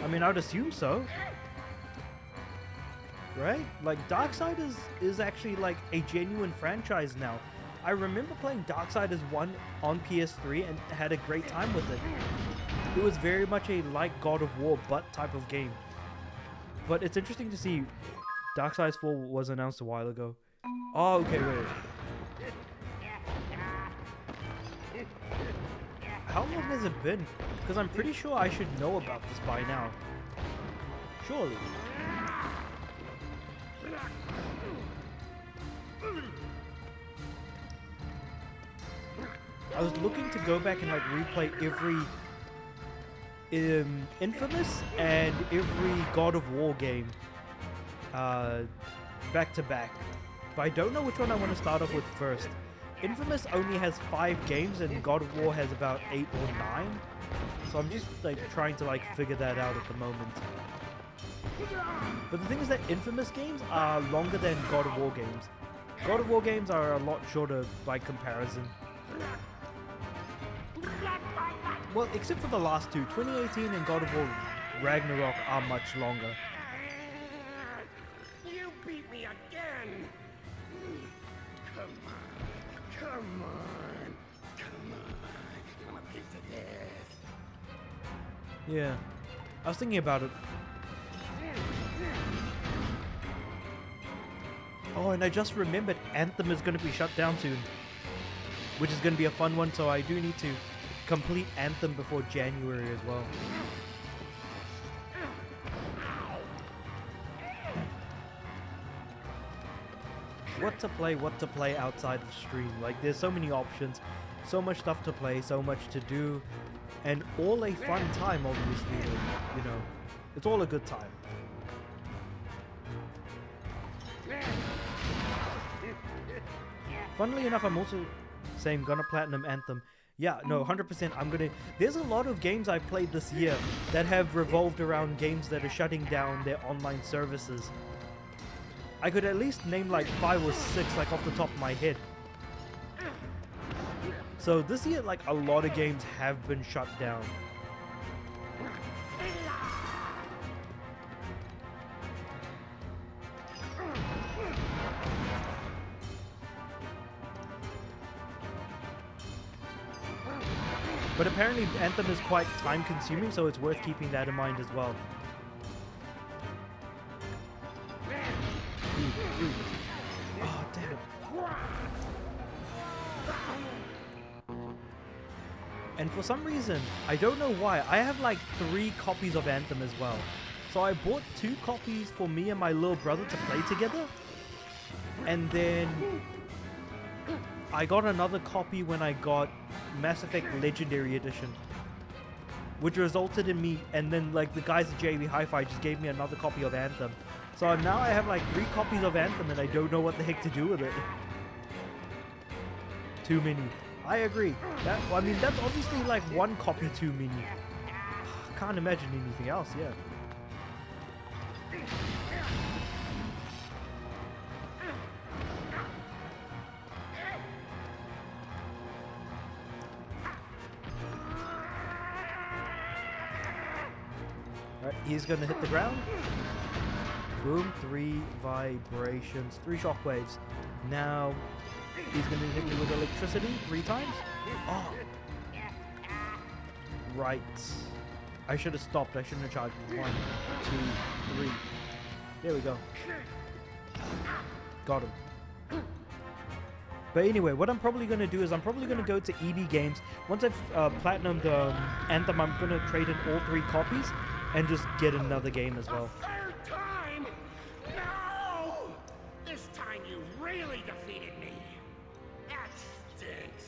I mean, I'd assume so. Right? Like, Darksiders is actually like a genuine franchise now. I remember playing Darksiders 1 on PS3 and had a great time with it. It was very much a like God of War but type of game. But it's interesting to see Darksiders 4 was announced a while ago. Oh, okay, wait. How long has it been? Because I'm pretty sure I should know about this by now. Surely. I was looking to go back and like replay every Infamous and every God of War game back to back. But I don't know which one I want to start off with first. Infamous only has 5 games and God of War has about 8 or 9. So I'm just like trying to like figure that out at the moment. But the thing is that Infamous games are longer than God of War games. God of War games are a lot shorter by comparison. Well, except for the last 2, 2018 and God of War Ragnarok are much longer. You beat me again! Come on, come on, come on. I'm a piece of this. Yeah, I was thinking about it. Oh, and I just remembered Anthem is going to be shut down soon, which is going to be a fun one, so I do need to complete Anthem before January as well. What to play outside of stream. Like, there's so many options, so much stuff to play, so much to do, and all a fun time, obviously, you know. It's all a good time. Funnily enough, I'm also saying gonna platinum Anthem. Yeah, no, 100%. I'm gonna. There's a lot of games I've played this year that have revolved around games that are shutting down their online services. I could at least name like 5 or 6, like off the top of my head. So this year, like, a lot of games have been shut down. But apparently Anthem is quite time consuming, so it's worth keeping that in mind as well. Oh, damn it. And for some reason, I don't know why, I have like 3 copies of Anthem as well. So I bought 2 copies for me and my little brother to play together. And then I got another copy when I got Mass Effect Legendary Edition, which resulted in me, and then like the guys at JB Hi-Fi just gave me another copy of Anthem. So now I have like 3 copies of Anthem and I don't know what the heck to do with it. Too many. I agree. I mean, that's obviously like 1 copy too many. Can't imagine anything else, yeah. Alright, he's gonna hit the ground. Boom, 3 vibrations, 3 shockwaves. Now, he's gonna hit me with electricity 3 times. Oh. Right. I should have stopped, I shouldn't have charged. 1, 2, 3. There we go. Got him. But anyway, what I'm probably going to do is I'm probably going to go to EB Games. Once I've platinumed Anthem, I'm going to trade in all 3 copies and just get another game as well. A 3rd time? No! This time you really defeated me. That stinks.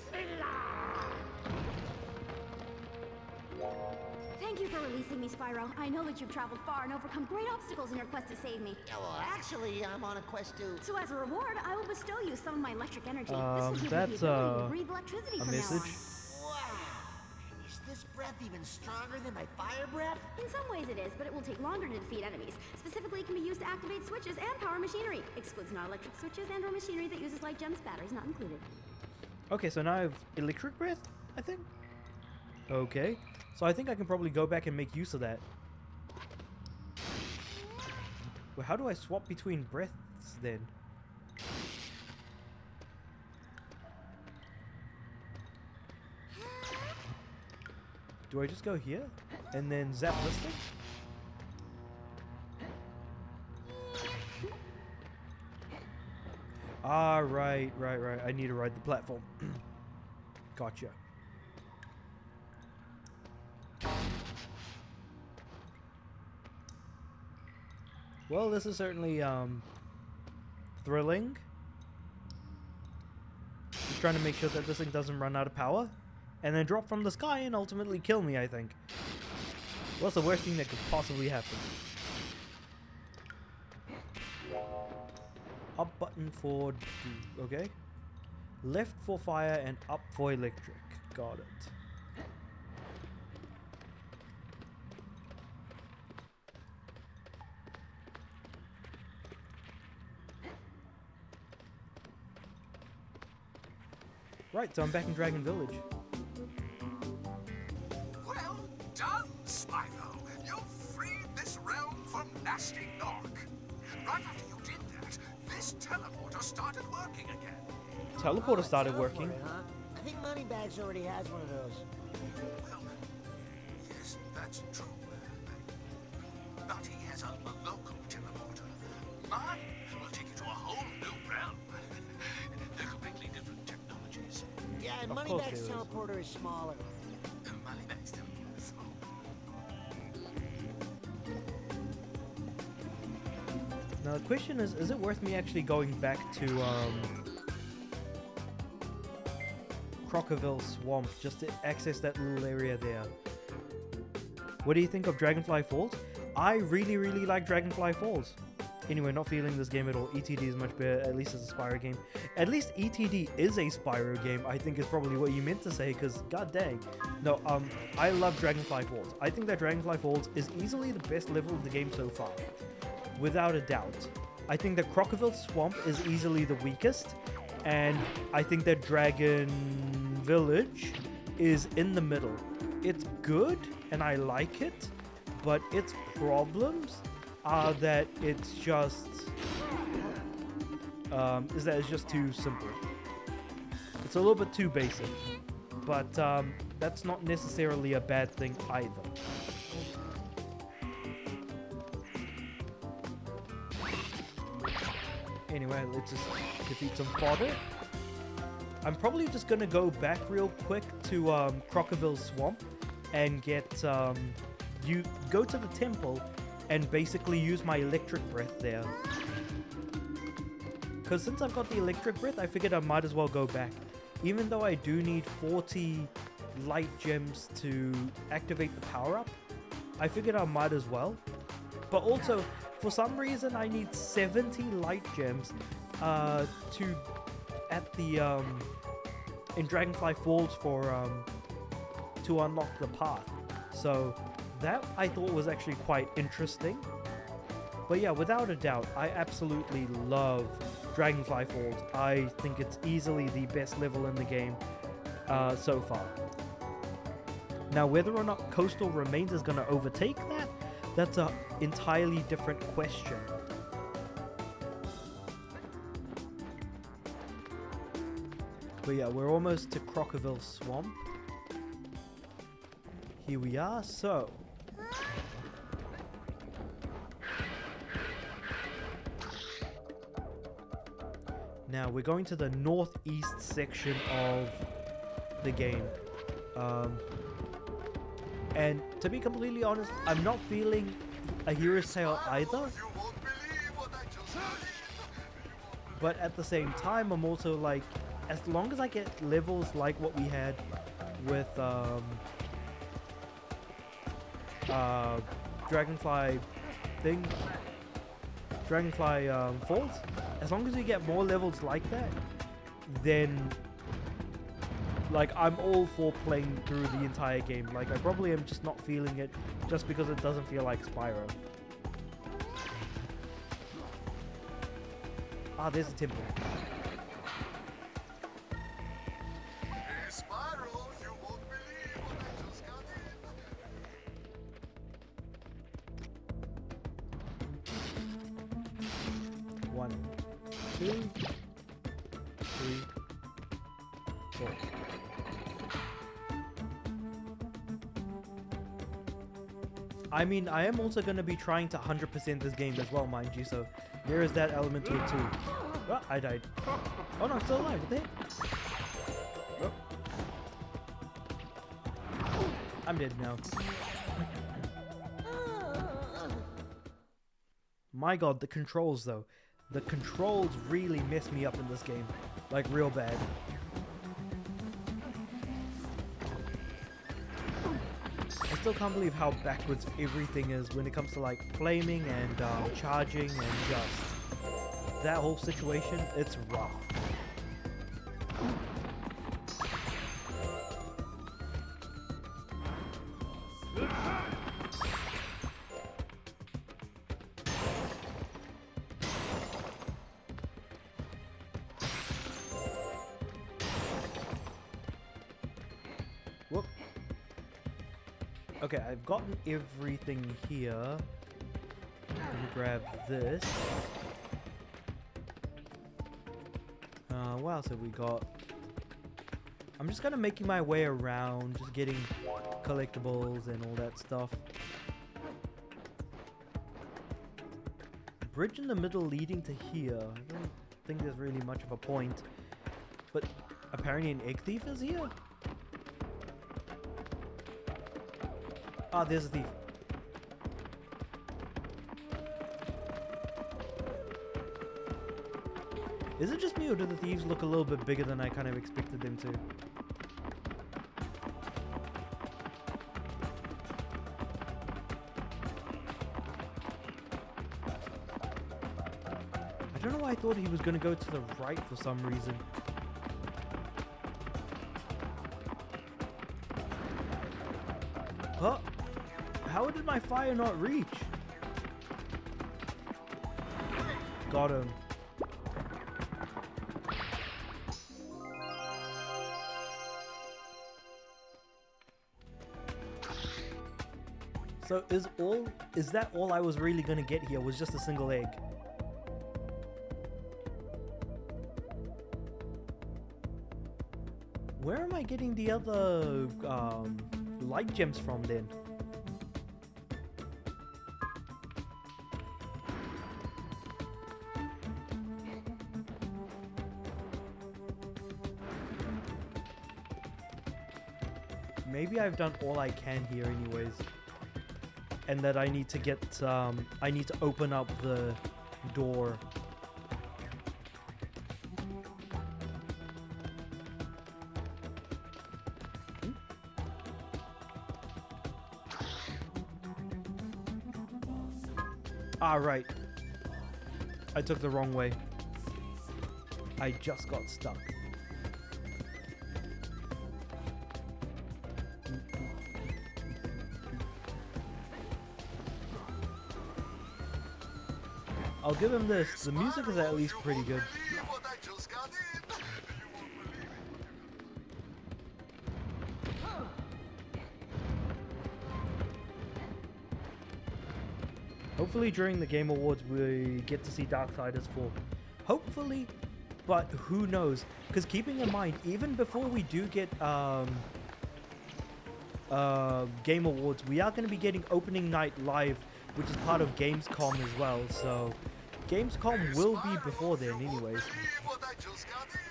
Thank you for releasing me, Spyro. I know that you've traveled far and overcome great obstacles in your quest to save me. Yeah, well, actually, I'm on a quest to... So as a reward, I will bestow you some of my electric energy. This will give you That's the ability to breathe electricity a from message. now on. Wow! Is this breath even stronger than my fire breath? In some ways it is, but it will take longer to defeat enemies. Specifically, it can be used to activate switches and power machinery. Excludes non-electric switches and or machinery that uses light gems, batteries not included. Okay, so now I have electric breath, I think? Okay, so I think I can probably go back and make use of that. Well, how do I swap between breaths then? Do I just go here and then zap this thing? Ah, right. I need to ride the platform. Gotcha. Well, this is certainly thrilling. Just trying to make sure that this thing doesn't run out of power and then drop from the sky and ultimately kill me, I think. What's the worst thing that could possibly happen? Up button for... okay. Left for fire and up for electric. Got it. Right, so I'm back in Dragon Village. Well done, Spyro. You freed this realm from nasty Knock. Right after you did that, this teleporter started working again. Teleporter started working. Huh? I think Moneybags already has one of those. Well, yes, that's true. But he has a local teleporter. Mine will take you to a whole new realm. They're completely different technologies. Yeah, and Of course Moneybags there is. teleporter is smaller. Moneybags teleporter is small. Now the question is it worth me actually going back to Crockerville Swamp just to access that little area there? What do you think of Dragonfly Falls? I really like Dragonfly Falls. Anyway, not feeling this game at all. ETD is much better, at least as a Spyro game. At least ETD is a Spyro game, I think is probably what you meant to say, because god dang. No, I love Dragonfly Falls. I think that Dragonfly Falls is easily the best level of the game so far. Without a doubt. I think that Crockerville Swamp is easily the weakest, and I think that Dragon Village is in the middle. It's good, and I like it, but its problems are that it's just too simple. It's a little bit too basic, but that's not necessarily a bad thing either. Anyway, let's just defeat some fodder. I'm probably just gonna go back real quick to Crockerville Swamp and get you go to the temple and basically use my electric breath there. Because since I've got the electric breath, I figured I might as well go back. Even though I do need 40 light gems to activate the power-up, I figured I might as well. But also, for some reason, I need 70 light gems in Dragonfly Falls to unlock the path. So that I thought was actually quite interesting. But yeah, without a doubt, I absolutely love Dragonfly Falls. I think it's easily the best level in the game so far. Now, whether or not Coastal Remains is going to overtake that, that's an entirely different question. But yeah, we're almost to Crockerville Swamp. Here we are, so... Now, we're going to the northeast section of the game. And to be completely honest, I'm not feeling a hero's tale either. You won't believe what I just heard. But at the same time, I'm also like, as long as I get levels like what we had with Dragonfly Falls, as long as we get more levels like that, then Like, I'm all for playing through the entire game. Like, I probably am just not feeling it just because it doesn't feel like Spyro. Ah, there's a temple. Hey, Spyro, you won't believe what I just got in. 1, 2, 3, 4. I mean, I am also going to be trying to 100% this game as well, mind you, so there is that element to it too. Oh, I died. Oh no, I'm still alive. What the heck? Oh. I'm dead now. My god, the controls though. The controls really mess me up in this game. Like, real bad. I still can't believe how backwards everything is when it comes to like flaming and charging and just that whole situation. It's rough. Whoop. Okay, I've gotten everything here. I'm gonna grab this. What else have we got? I'm just kind of making my way around, just getting collectibles and all that stuff. Bridge in the middle leading to here. I don't think there's really much of a point. But apparently an egg thief is here? Ah, there's a thief. Is it just me, or do the thieves look a little bit bigger than I kind of expected them to? I don't know why I thought he was going to go to the right for some reason. Huh? How did my fire not reach? Got him. So is that all I was really gonna get here, was just a single egg? Where am I getting the other light gems from then? Maybe I've done all I can here anyways. And that I need to get, I need to open up the door. Ah, right. I took the wrong way. I just got stuck. I'll give him this. The music is at least pretty good. Hopefully during the Game Awards we get to see Darksiders 4. Hopefully, but who knows? Because keeping in mind, even before we do get Game Awards, we are going to be getting opening night live, which is part of Gamescom as well. So Gamescom will be before then anyways.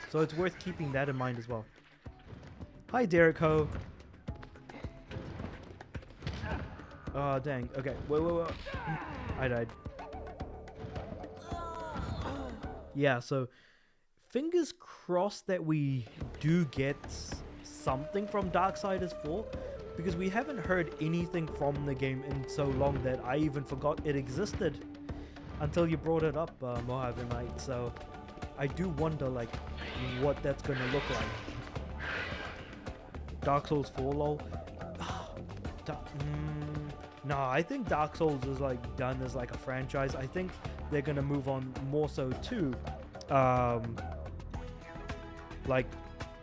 So it's worth keeping that in mind as well. Hi Derek Ho. Oh dang, okay, wait. I died. Yeah, so fingers crossed that we do get something from Darksiders 4, because we haven't heard anything from the game in so long that I even forgot it existed until you brought it up, Mohavenite. So I do wonder like what that's gonna look like. Dark Souls 4 lol. No, I think Dark Souls is like done as like a franchise. I think they're gonna move on more so to like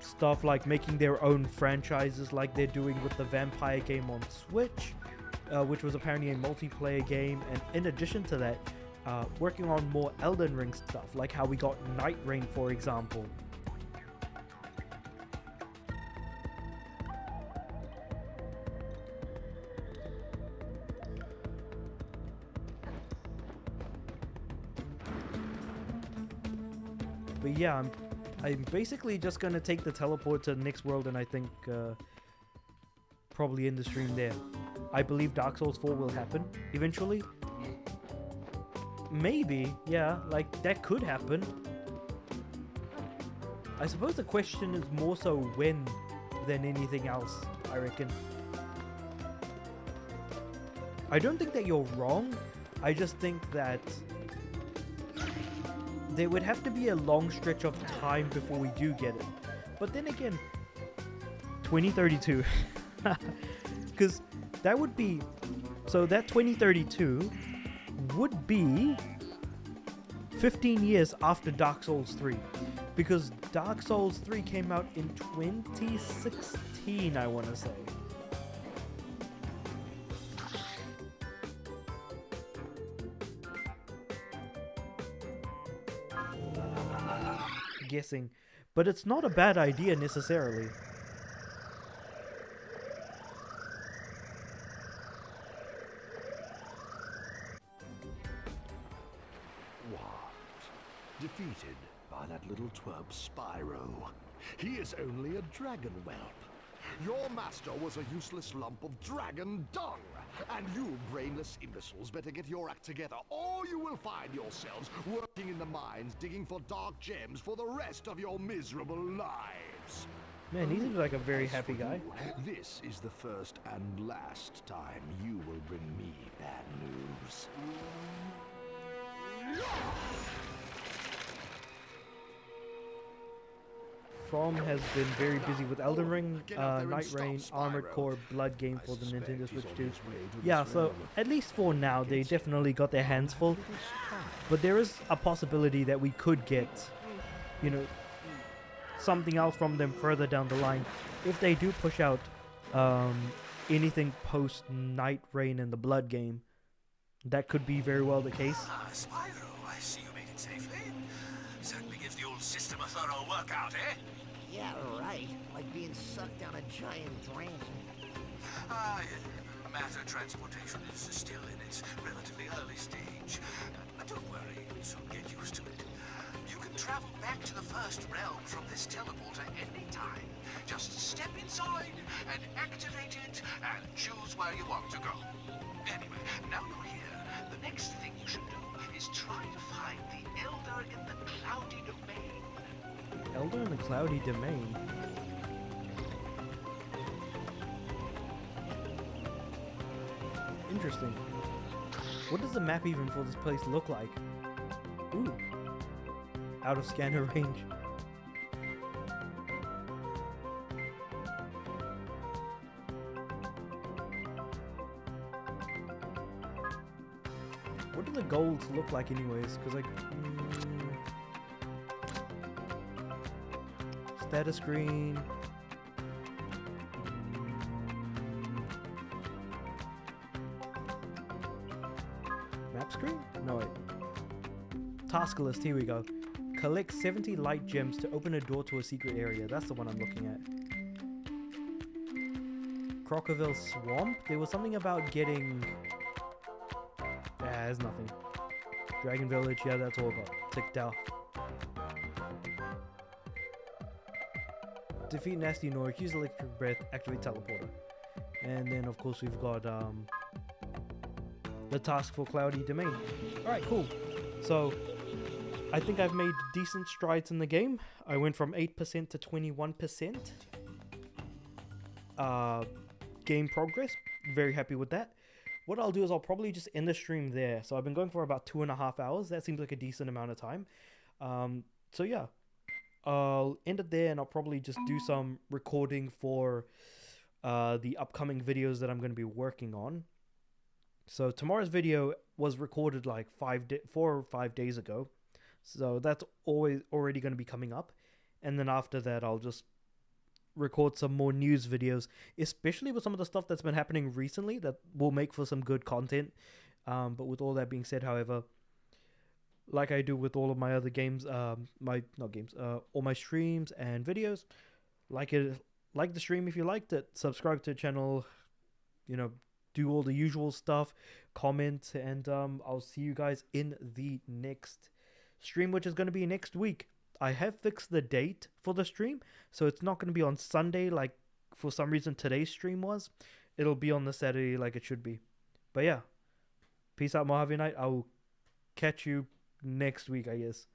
stuff like making their own franchises like they're doing with the vampire game on Switch, which was apparently a multiplayer game, and in addition to that, working on more Elden Ring stuff, like how we got Night Rain, for example. But yeah, I'm basically just gonna take the teleport to the next world, and I think probably end the stream there. I believe Dark Souls 4 will happen eventually. Maybe, yeah, like that could happen. I suppose the question is more so when than anything else, I reckon. I don't think that you're wrong. I just think that there would have to be a long stretch of time before we do get it. But then again, 2032. Because that would be... So that 2032 would be 15 years after Dark Souls 3. Because Dark Souls 3 came out in 2016, I want to say. Guessing, but it's not a bad idea necessarily. What? Defeated by that little twerp Spyro. He is only a dragon whelp. Your master was a useless lump of dragon dung. And you brainless imbeciles better get your act together, or you will find yourselves working in the mines digging for dark gems for the rest of your miserable lives. Man, he seems like a very happy guy. This is the first and last time you will bring me bad news. From has been very busy with Elden Ring, Night Rain, Armored Core, Blood game for the Nintendo Switch 2. Yeah, so at least for now, they definitely got their hands full. But there is a possibility that we could get, you know, something else from them further down the line. If they do push out anything post Night Rain and the Blood game, that could be very well the case. Ah, Spyro, I see you made it safely. Certainly gives the old system a thorough workout, eh? Yeah, right. Like being sucked down a giant drain. Matter transportation is still in its relatively early stage. But don't worry, you'll soon get used to it. You can travel back to the first realm from this teleporter any time. Just step inside and activate it and choose where you want to go. Anyway, now you're here, the next thing you should do is try to find the Elder in the Cloudy Domain. Elder in the Cloudy Domain? Interesting. What does the map even for this place look like? Ooh. Out of scanner range. What do the golds look like anyways? Because like... status screen... map screen? No wait. Task list, here we go. Collect 70 light gems to open a door to a secret area. That's the one I'm looking at. Crocodile Swamp? There was something about getting... there's nothing. Dragon Village, yeah, that's all got ticked out. Defeat Nasty Nork, use Electric Breath, activate Teleporter. And then of course we've got the task for Cloudy Domain. Alright, cool. So I think I've made decent strides in the game. I went from 8% to 21% game progress. Very happy with that. What I'll do is I'll probably just end the stream there. So I've been going for about 2.5 hours. That seems like a decent amount of time. So yeah, I'll end it there, and I'll probably just do some recording for the upcoming videos that I'm going to be working on. So tomorrow's video was recorded like 4 or 5 days ago, so that's already going to be coming up. And then after that, I'll just record some more news videos, especially with some of the stuff that's been happening recently that will make for some good content. But with all that being said, however, like I do with all of my other games, all my streams and videos, like the stream if you liked it, subscribe to the channel, do all the usual stuff, comment, and I'll see you guys in the next stream, which is going to be next week. I have fixed the date for the stream, so it's not going to be on Sunday like for some reason today's stream was. It'll be on the Saturday like it should be. But yeah, peace out, Mojave Night. I'll catch you next week, I guess.